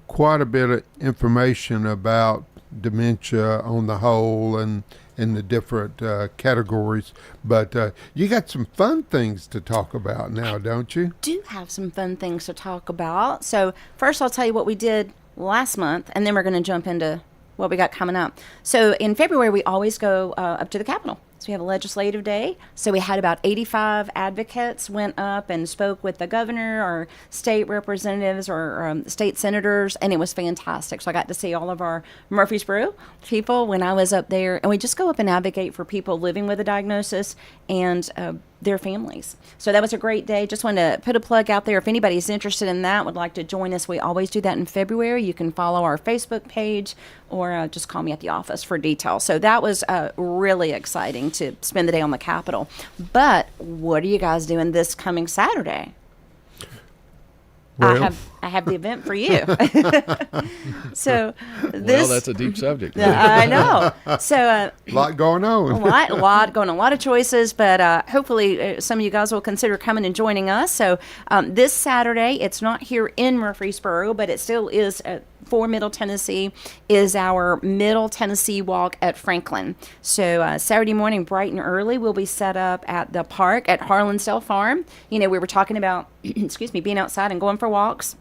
quite a bit of information about dementia on the whole and the different categories. But you got some fun things to talk about now, don't you? Do have some fun things to talk about. So first I'll tell you what we did last month, and then we're going to jump into what we got coming up. So in February, we always go up to the Capitol. So we have a legislative day. So we had about 85 advocates went up and spoke with the governor or state representatives or state senators, and it was fantastic. So I got to see all of our Murfreesboro people when I was up there, and we just go up and advocate for people living with a diagnosis and their families. So that was a great day. Just wanted to put a plug out there. If anybody's interested in that, would like to join us, we always do that in February. You can follow our Facebook page or just call me at the office for details. So that was really exciting to spend the day on the Capitol. But what are you guys doing this coming Saturday? Well, I have the event for you. So well, that's a deep subject. I know. So a lot going on. a lot going on. A lot of choices, but hopefully some of you guys will consider coming and joining us. So this Saturday, it's not here in Murfreesboro, but it still is for Middle Tennessee, is our Middle Tennessee Walk at Franklin. So Saturday morning, bright and early, we'll be set up at the park at Harlansdale Farm. You know, we were talking about, excuse me, being outside and going for walks.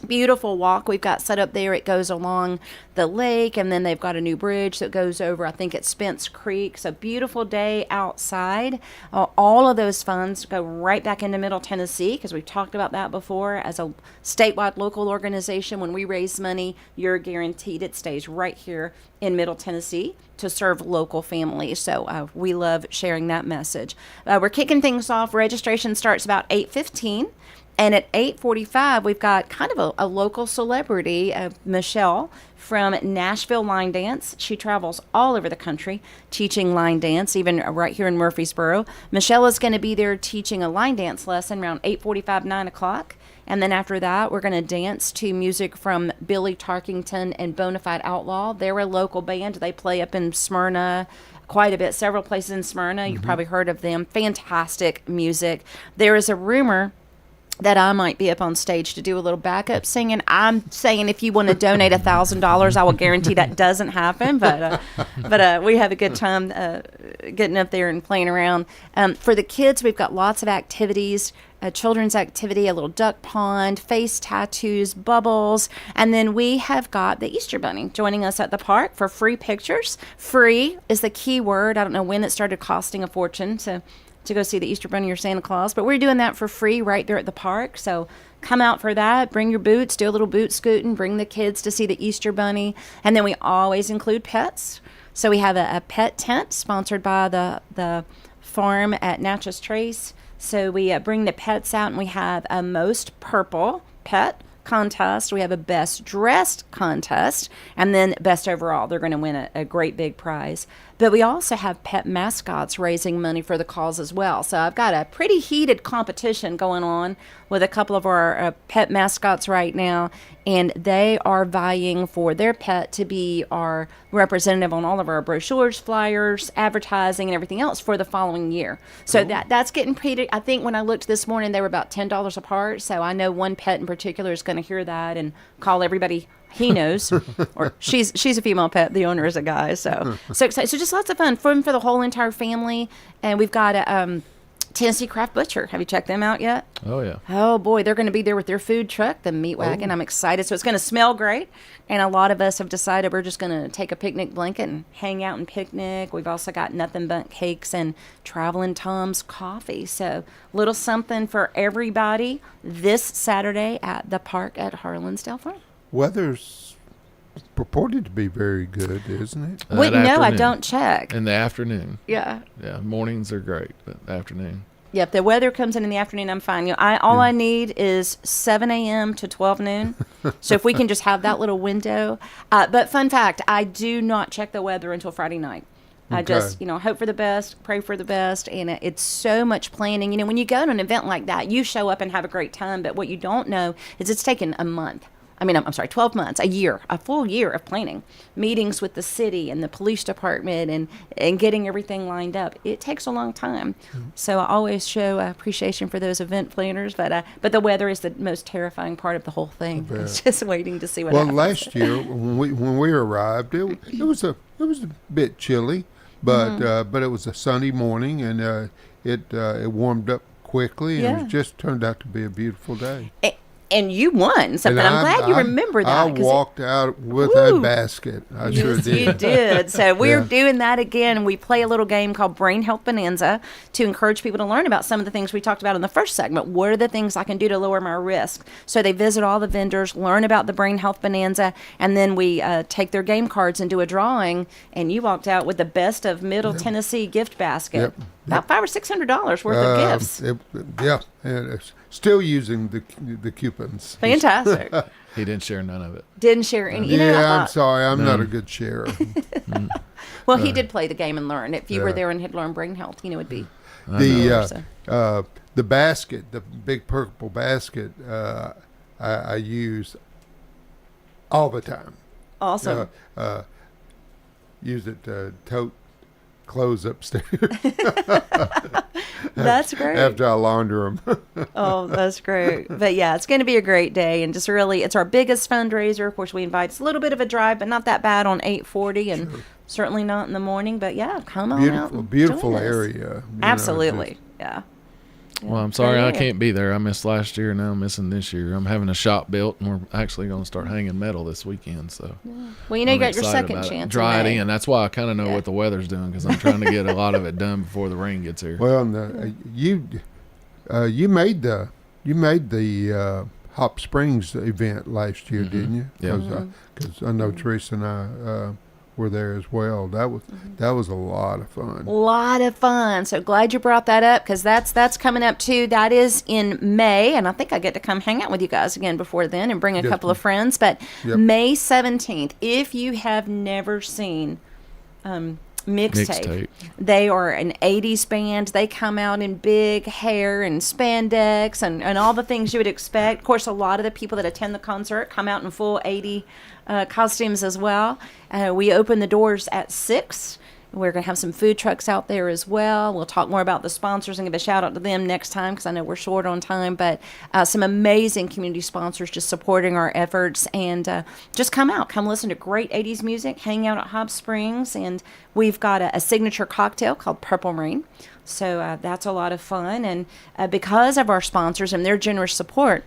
beautiful walk we've got set up there. It goes along the lake, and then they've got a new bridge that goes over, I think it's Spence Creek. So beautiful day outside. All of those funds go right back into Middle Tennessee, because we've talked about that before. As a statewide local organization, when we raise money, you're guaranteed it stays right here in Middle Tennessee to serve local families. So we love sharing that message. We're kicking things off. Registration starts about 8:15. And at 8:45, we've got kind of a local celebrity, Michelle from Nashville Line Dance. She travels all over the country teaching line dance, even right here in Murfreesboro. Michelle is going to be there teaching a line dance lesson around 8:45, 9 o'clock. And then after that, we're going to dance to music from Billy Tarkington and Bonafide Outlaw. They're a local band. They play up in Smyrna quite a bit, several places in Smyrna. You've probably heard of them. Fantastic music. There is a rumor that I might be up on stage to do a little backup singing. I'm saying if you want to donate $1,000, I will guarantee that doesn't happen. But we have a good time getting up there and playing around. For the kids, we've got lots of activities. A children's activity, a little duck pond, face tattoos, bubbles, and then we have got the Easter Bunny joining us at the park for free pictures. Free is the key word. I don't know when it started costing a fortune to go see the Easter Bunny or Santa Claus, but we're doing that for free right there at the park. So come out for that, bring your boots, do a little boot scooting, bring the kids to see the Easter Bunny, and then we always include pets. So we have a pet tent sponsored by the farm at Natchez Trace. So we bring the pets out, and we have a most purple pet contest. We have a best dressed contest, and then best overall. They're going to win a great big prize. But we also have pet mascots raising money for the cause as well. So I've got a pretty heated competition going on with a couple of our pet mascots right now, and they are vying for their pet to be our representative on all of our brochures, flyers, advertising, and everything else for the following year. So that's getting pretty. I think when I looked this morning, they were about $10 apart. So I know one pet in particular is going to hear that and call everybody he knows, or she's a female pet. The owner is a guy. So excited. So just lots of fun for the whole entire family. And we've got a Tennessee Craft Butcher. Have you checked them out yet? Oh, yeah. Oh, boy. They're going to be there with their food truck, the Meat Wagon. I'm excited. So it's going to smell great. And a lot of us have decided we're just going to take a picnic blanket and hang out and picnic. We've also got Nothing But Cakes and Traveling Tom's Coffee. So little something for everybody this Saturday at the park at Harlansdale Farm. Weather's purported to be very good, isn't it? Wait, no, I don't check. In the afternoon. Yeah. Yeah, mornings are great, but afternoon. Yep, the weather comes in the afternoon, I'm fine. All I need is 7 a.m. to 12 noon. So if we can just have that little window. But fun fact, I do not check the weather until Friday night. I just, hope for the best, pray for the best, and it's so much planning. When you go to an event like that, you show up and have a great time, but what you don't know is it's taken a month. 12 months, a full year of planning, meetings with the city and the police department and getting everything lined up. It takes a long time. So I always show appreciation for those event planners, but the weather is the most terrifying part of the whole thing. It's just waiting to see what happens. Well, last year when we arrived, it was a bit chilly, but it was a sunny morning, and it warmed up quickly, and it just turned out to be a beautiful day. And you won something. I'm glad you remember that. I walked out with a basket. I sure did. You did. So we're doing that again. We play a little game called Brain Health Bonanza to encourage people to learn about some of the things we talked about in the first segment. What are the things I can do to lower my risk? So they visit all the vendors, learn about the Brain Health Bonanza, and then we take their game cards and do a drawing. And you walked out with the best of Middle Tennessee gift basket. About $500 or $600 worth of gifts. And it's still using the coupons. Fantastic. He didn't share none of it. Didn't share any. I'm sorry. I'm not a good sharer. Well, he did play the game and learn. If you were there and had learned brain health, it'd be. The basket, the big purple basket, I use all the time. Awesome. Use it to tote clothes upstairs. That's great. After I launder them. Oh, that's great. But yeah, it's going to be a great day, and just really, it's our biggest fundraiser. Of course, we invite, it's a little bit of a drive, but not that bad on 8:40, and certainly not in the morning. But yeah, come on out. Beautiful area. Absolutely, yeah. Well, I'm sorry I can't be there. I missed last year, and now I'm missing this year. I'm having a shop built, and we're actually going to start hanging metal this weekend. So, well, you got your second chance. Dry it in. That's why I kind of know what the weather's doing, because I'm trying to get a lot of it done before the rain gets here. Well, you made the Hop Springs event last year, didn't you? Yeah. Because I know Teresa and I were there as well. That was a lot of fun. A lot of fun. So glad you brought that up, because that's coming up too. That is in May, and I think I get to come hang out with you guys again before then and bring a couple of friends. But May 17th, if you have never seen Mixtape. They are an 80s band. They come out in big hair and spandex and all the things you would expect. Of course, a lot of the people that attend the concert come out in full 80 costumes as well. We open the doors at 6. We're going to have some food trucks out there as well. We'll talk more about the sponsors and give a shout out to them next time, because I know we're short on time. But some amazing community sponsors just supporting our efforts. And just come out. Come listen to great 80s music. Hang out at Hop Springs. And we've got a signature cocktail called Purple Rain. So that's a lot of fun. And because of our sponsors and their generous support,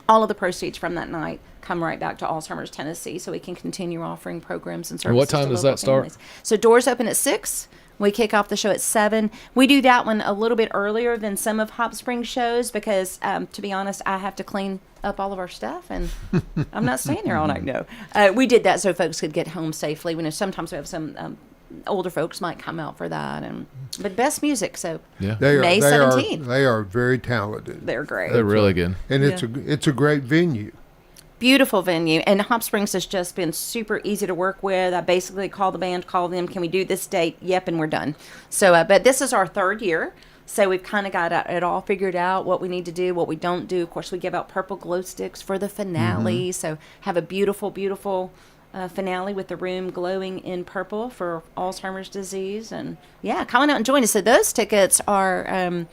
all of the proceeds from that night come right back to Alzheimer's Tennessee, so we can continue offering programs and services. And what time does that start? Families. So doors open at 6. We kick off the show at 7. We do that one a little bit earlier than some of Hop Springs shows because, to be honest, I have to clean up all of our stuff, and I'm not staying there all night. No, we did that so folks could get home safely. We know sometimes we have some older folks might come out for that, but best music. So May 17th. They are very talented. They're great. They're really good, and it's a great venue. Beautiful venue, and Hop Springs has just been super easy to work with. I basically call the band, call them, can we do this date? Yep, and we're done. So, but this is our 3rd year, so we've kind of got it all figured out, what we need to do, what we don't do. Of course, we give out purple glow sticks for the finale, so have a beautiful, beautiful finale with the room glowing in purple for Alzheimer's disease. And come on out and join us. So those tickets are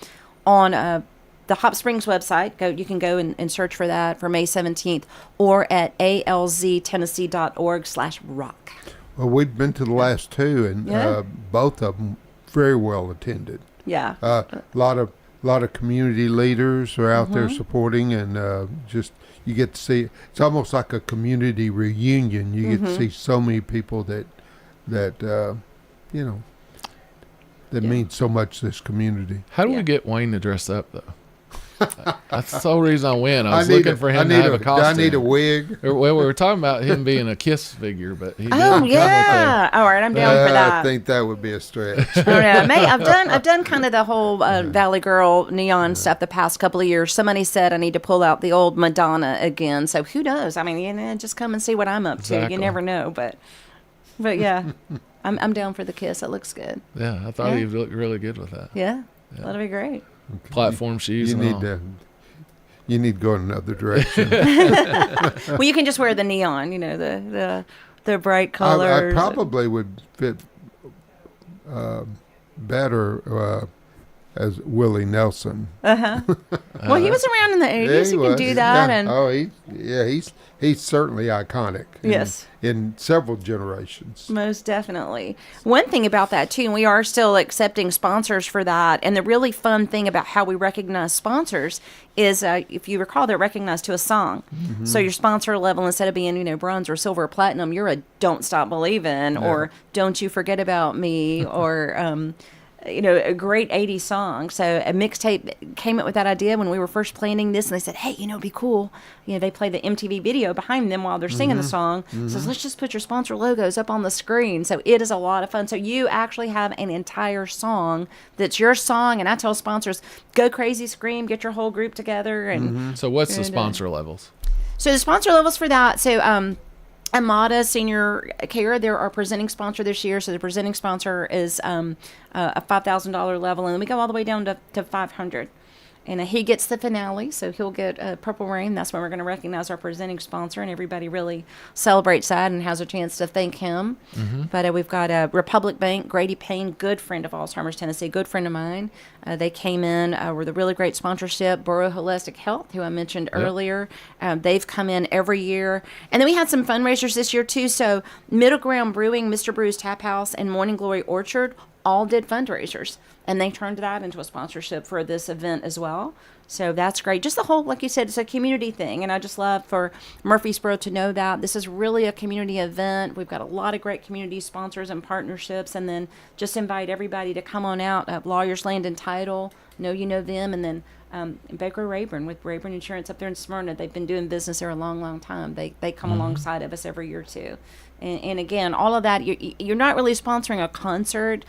on the Hop Springs website. You can go and search for that for May 17th, or at alztennessee.org/rock. Well, we've been to the last 2, and both of them very well attended. Yeah. A lot of community leaders are out there supporting, and just you get to see. It's almost like a community reunion. You get to see so many people that mean so much to this community. How do we get Wayne to dress up though? That's the whole reason I went. I was looking for him to have a costume. I need a wig. Well, we were talking about him being a Kiss figure, but he all right, I'm down for that. I think that would be a stretch. I've done kind of the whole Valley Girl neon stuff the past couple of years. Somebody said I need to pull out the old Madonna again. So who knows? I mean, just come and see what I'm up to. You never know, but yeah, I'm down for the Kiss. It looks good. Yeah, I thought he looked really good with that. Yeah, that'll be great. Platform shoes. You need to go in another direction. Well, you can just wear the neon. The bright colors. I probably would fit better as Willie Nelson. Well, he was around in the 80s. You can do that. Yeah. He's certainly iconic. In several generations. Most definitely. One thing about that too, and we are still accepting sponsors for that. And the really fun thing about how we recognize sponsors is, if you recall, they're recognized to a song. So your sponsor level, instead of being bronze or silver or platinum, you're a "Don't Stop Believin'" or "Don't You Forget About Me" or a great 80s song. So a Mixtape came up with that idea when we were first planning this, and they said, hey, it'd be cool. They play the MTV video behind them while they're singing the song. So let's just put your sponsor logos up on the screen. So it is a lot of fun. So you actually have an entire song that's your song, and I tell sponsors, go crazy, scream, get your whole group together. And So what's the sponsor levels? So the sponsor levels for that, so Amada Senior Care, they're our presenting sponsor this year. So the presenting sponsor is a $5,000 level, and then we go all the way down to $500. And he gets the finale, so he'll get Purple Rain. That's when we're going to recognize our presenting sponsor, and everybody really celebrates that and has a chance to thank him. But we've got Republic Bank, Grady Payne, good friend of Alzheimer's Tennessee, good friend of mine. They came in with a really great sponsorship. Borough Holistic Health, who I mentioned earlier, they've come in every year. And then we had some fundraisers this year, too. So Middle Ground Brewing, Mr. Brew's Tap House, and Morning Glory Orchard all did fundraisers, and they turned that into a sponsorship for this event as well. So that's great. Just the whole, like you said, it's a community thing. And I just love for Murfreesboro to know that this is really a community event. We've got a lot of great community sponsors and partnerships. And then just invite everybody to come on out. Lawyers, Land, and Title, you know them. And then Baker Rayburn with Rayburn Insurance up there in Smyrna. They've been doing business there a long, long time. They come alongside of us every year, too. And again, all of that, you're not really sponsoring a concert.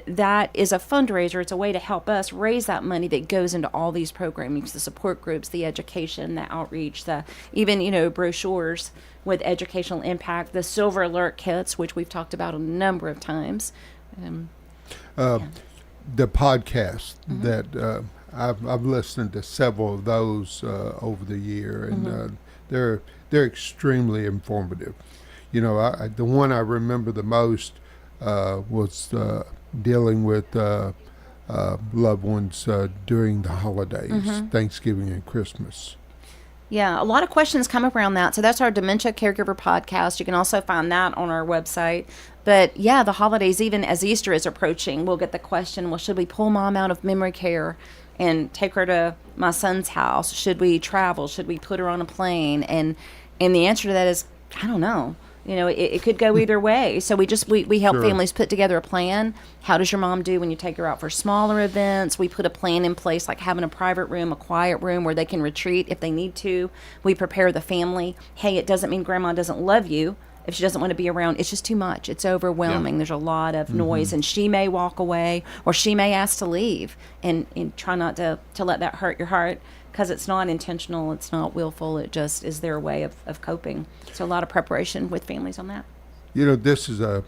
That is a fundraiser. It's a way to help us raise that money that goes into all these programs, the support groups, the education, the outreach, the even, brochures with educational impact, the Silver Alert kits, which we've talked about a number of times. The podcast that I've listened to several of those over the year, and they're extremely informative. The one I remember the most was dealing with loved ones during the holidays, Thanksgiving and Christmas. Yeah, a lot of questions come up around that. So that's our Dementia Caregiver podcast. You can also find that on our website. But yeah, the holidays, even as Easter is approaching, we'll get the question, well, should we pull mom out of memory care and take her to my son's house? Should we travel? Should we put her on a plane? And the answer to that is, I don't know. It could go either way. So we help families put together a plan. How does your mom do when you take her out for smaller events? We put a plan in place, like having a private room, a quiet room where they can retreat if they need to. We prepare the family. Hey, it doesn't mean grandma doesn't love you. If she doesn't want to be around, it's just too much. It's overwhelming. There's a lot of noise, and she may walk away, or she may ask to leave, and try not to let that hurt your heart. Because it's not intentional, it's not willful, it just is their way of coping. So a lot of preparation with families on that. This is a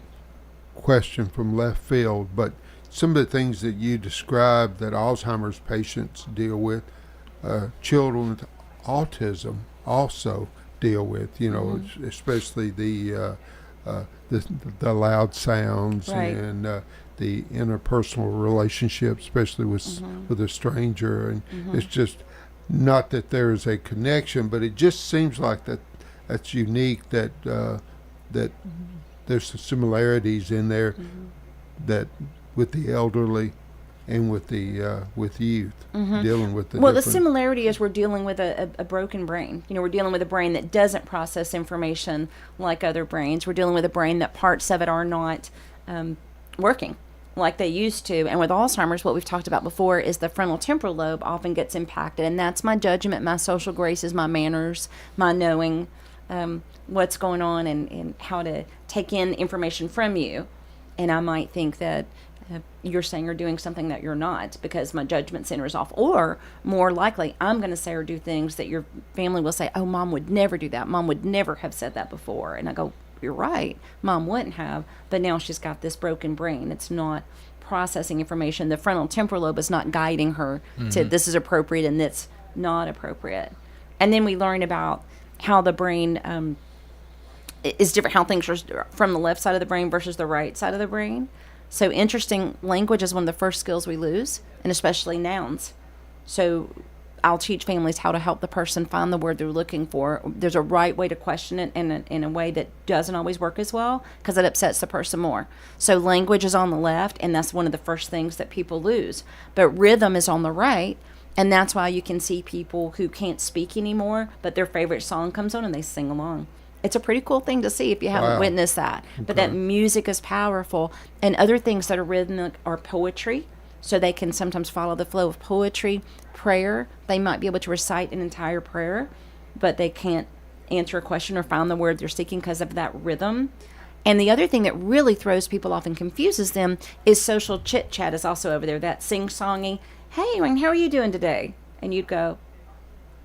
question from left field, but some of the things that you described that Alzheimer's patients deal with, children with autism also deal with, especially the loud sounds and the interpersonal relationship, especially with a stranger. And it's just... not that there is a connection, but it just seems like that's unique, that there's some similarities in there that with the elderly and with the with youth dealing with the the similarity is we're dealing with a broken brain. We're dealing with a brain that doesn't process information like other brains. We're dealing with a brain that parts of it are not working like they used to. And with Alzheimer's, what we've talked about before is the frontal temporal lobe often gets impacted, and that's my judgment, my social graces, my manners, my knowing what's going on and how to take in information from you. And I might think that you're saying or doing something that you're not, because my judgment center is off. Or more likely, I'm going to say or do things that your family will say, oh, mom would never do that. Mom would never have said that before. And I go, you're right, mom wouldn't have, but now she's got this broken brain. It's not processing information. The frontal temporal lobe is not guiding her to this is appropriate and that's not appropriate. And then we learn about how the brain is different, how things are from the left side of the brain versus the right side of the brain. So interesting, language is one of the first skills we lose, and especially nouns. So I'll teach families how to help the person find the word they're looking for. There's a right way to question it in a way that doesn't always work as well, because it upsets the person more. So language is on the left, and that's one of the first things that people lose. But rhythm is on the right, and that's why you can see people who can't speak anymore, but their favorite song comes on and they sing along. It's a pretty cool thing to see if you haven't witnessed that. Okay. But that music is powerful. And other things that are rhythmic are poetry. So they can sometimes follow the flow of poetry. Prayer, they might be able to recite an entire prayer, but they can't answer a question or find the word they're seeking because of that rhythm. And the other thing that really throws people off and confuses them is social chit-chat is also over there. That sing-songy, hey, how are you doing today? And you'd go,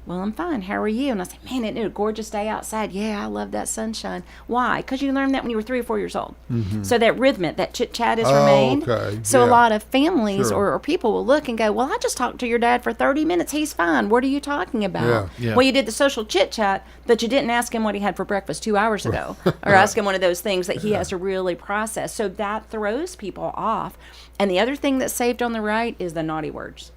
well, I'm fine. How are you? And I say, man, isn't it a gorgeous day outside? Yeah, I love that sunshine. Why? Because you learned that when you were 3 or 4 years old. Mm-hmm. So that rhythmic, that chit-chat has remained. Okay. So a lot of families or people will look and go, well, I just talked to your dad for 30 minutes. He's fine. What are you talking about? Yeah. Well, you did the social chit-chat, but you didn't ask him what he had for breakfast 2 hours ago. Or ask him one of those things that he has to really process. So that throws people off. And the other thing that's saved on the right is the naughty words.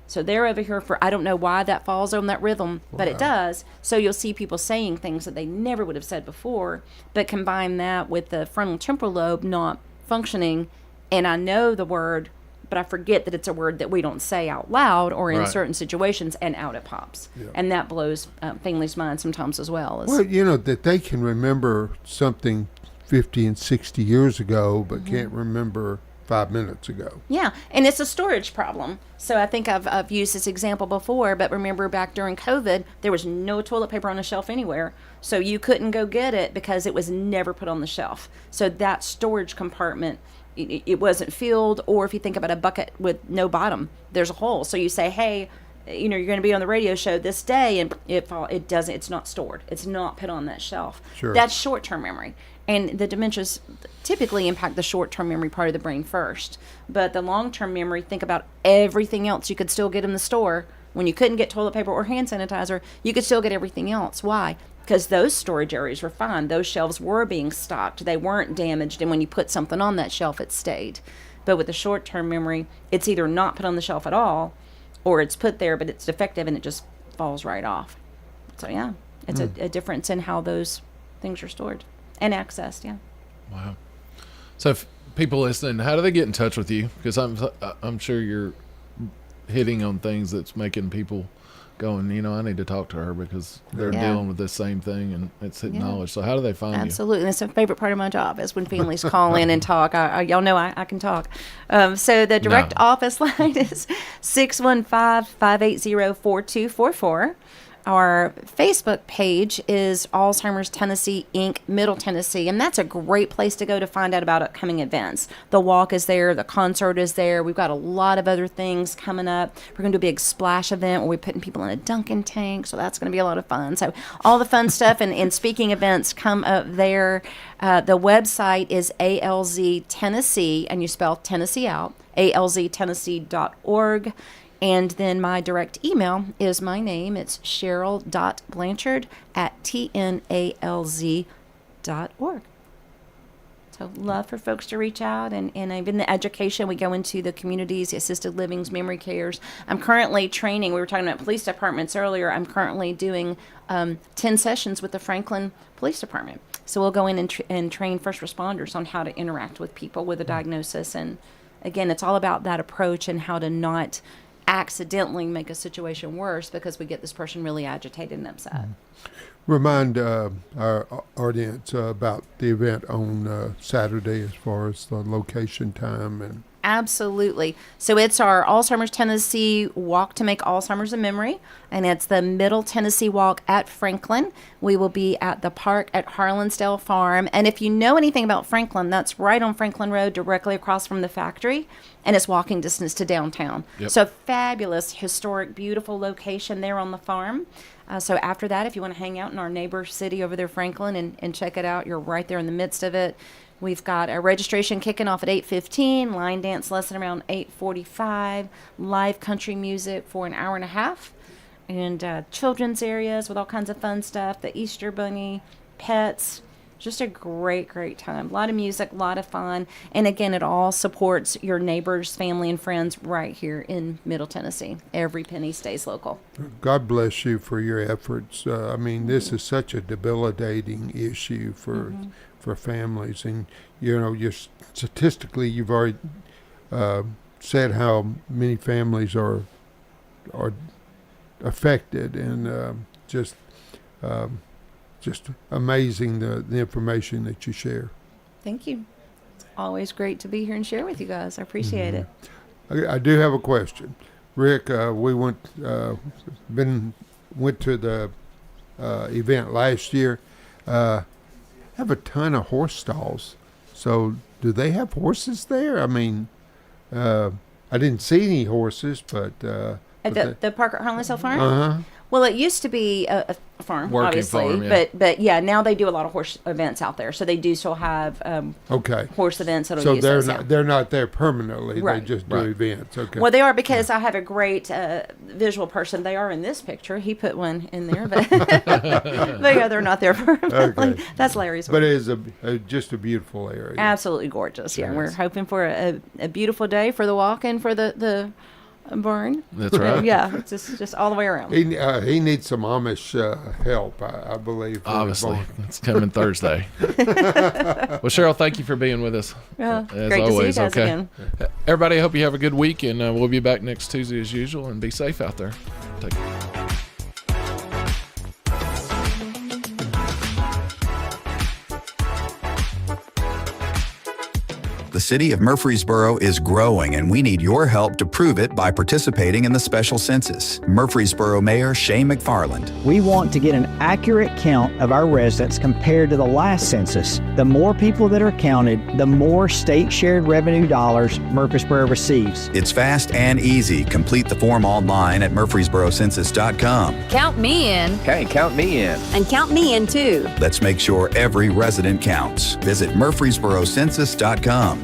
So they're over here for, I don't know why that falls on that rhythm, but it does. So you'll see people saying things that they never would have said before, but combine that with the frontal temporal lobe not functioning, and I know the word, but I forget that it's a word that we don't say out loud or in Right. certain situations, and out it pops. Yeah. And that blows families' minds sometimes as well. Well, that they can remember something 50 and 60 years ago, but can't remember 5 minutes ago. Yeah, and it's a storage problem. So I think I've used this example before, but remember back during COVID, there was no toilet paper on the shelf anywhere. So you couldn't go get it because it was never put on the shelf. So that storage compartment, it wasn't filled. Or if you think about a bucket with no bottom, there's a hole. So you say, hey, you're going to be on the radio show this day, and it doesn't, it's not stored. It's not put on that shelf. Sure. That's short-term memory. And the dementias typically impact the short-term memory part of the brain first. But the long-term memory, think about everything else you could still get in the store. When you couldn't get toilet paper or hand sanitizer, you could still get everything else. Why? Because those storage areas were fine. Those shelves were being stocked. They weren't damaged. And when you put something on that shelf, it stayed. But with the short-term memory, it's either not put on the shelf at all, or it's put there, but it's defective and it just falls right off. So, yeah, it's a difference in how those things are stored and accessed, yeah. Wow. So if people listening, how do they get in touch with you? Because I'm sure you're hitting on things that's making people going, I need to talk to her because they're dealing with this same thing, and it's acknowledged. So how do they find you? Absolutely. That's a favorite part of my job is when families call in and talk. Y'all know I can talk. So the direct office line is 615-580-4244. Our Facebook page is Alzheimer's Tennessee, Inc., Middle Tennessee, and that's a great place to go to find out about upcoming events. The walk is there, the concert is there. We've got a lot of other things coming up. We're going to do a big splash event where we're putting people in a Dunkin' tank, so that's going to be a lot of fun. So all the fun stuff and speaking events come up there. The website is ALZ Tennessee, and you spell Tennessee out, alztennessee.org. And then my direct email is my name. It's cheryl.blanchard@tnalz.org. So love for folks to reach out. And even the education, we go into the communities, the assisted livings, memory cares. I'm currently training. We were talking about police departments earlier. I'm currently doing 10 sessions with the Franklin Police Department. So we'll go in and train first responders on how to interact with people with a diagnosis. And again, it's all about that approach and how to not accidentally make a situation worse because we get this person really agitated and upset. Remind our audience about the event on Saturday as far as the location, time, and... Absolutely. So it's our Alzheimer's Tennessee Walk to Make Alzheimer's a Memory, and it's the Middle Tennessee Walk at Franklin. We will be at the park at Harlansdale Farm. And if you know anything about Franklin, that's right on Franklin Road, directly across from the factory, and it's walking distance to downtown. Yep. So fabulous, historic, beautiful location there on the farm. So after that, if you want to hang out in our neighbor city over there, Franklin, and check it out, you're right there in the midst of it. We've got our registration kicking off at 8:15, line dance lesson around 8:45, live country music for an hour and a half, and children's areas with all kinds of fun stuff, the Easter Bunny, pets. Just a great, great time. A lot of music, a lot of fun. And again, it all supports your neighbors, family, and friends right here in Middle Tennessee. Every penny stays local. God bless you for your efforts. I mean, this is such a debilitating issue for families. And, just statistically, you've already said how many families are affected, and just amazing the information that you share. Thank you. It's always great to be here and share with you guys. I appreciate it. I do have a question. Rick, we went to the event last year. Have a ton of horse stalls. So do they have horses there? I mean, I didn't see any horses, but... At the park at Harlansdale Farm? Uh-huh. Well, it used to be a farm, Working obviously, farm, yeah. but yeah, now they do a lot of horse events out there. So they do still have horse events. So they're not there permanently. Right. They just do events. Okay. Well, they are, because I have a great visual person. They are in this picture. He put one in there, but they're not there permanently. Okay. That's Larry's work. But it is just a beautiful area. Absolutely gorgeous. Yeah, and we're hoping for a beautiful day for the walk and for the barn. That's right. Yeah, it's just all the way around. He needs some Amish help, I believe. Obviously, it's coming Thursday. Well, Cheryl, thank you for being with us. Yeah, as great always. to see you guys again. Everybody, I hope you have a good week, and we'll be back next Tuesday as usual. And be safe out there. Take care. The city of Murfreesboro is growing, and we need your help to prove it by participating in the special census. Murfreesboro Mayor Shane McFarland. We want to get an accurate count of our residents compared to the last census. The more people that are counted, the more state shared revenue dollars Murfreesboro receives. It's fast and easy. Complete the form online at murfreesborocensus.com. Count me in. Hey, count me in. And count me in too. Let's make sure every resident counts. Visit murfreesborocensus.com.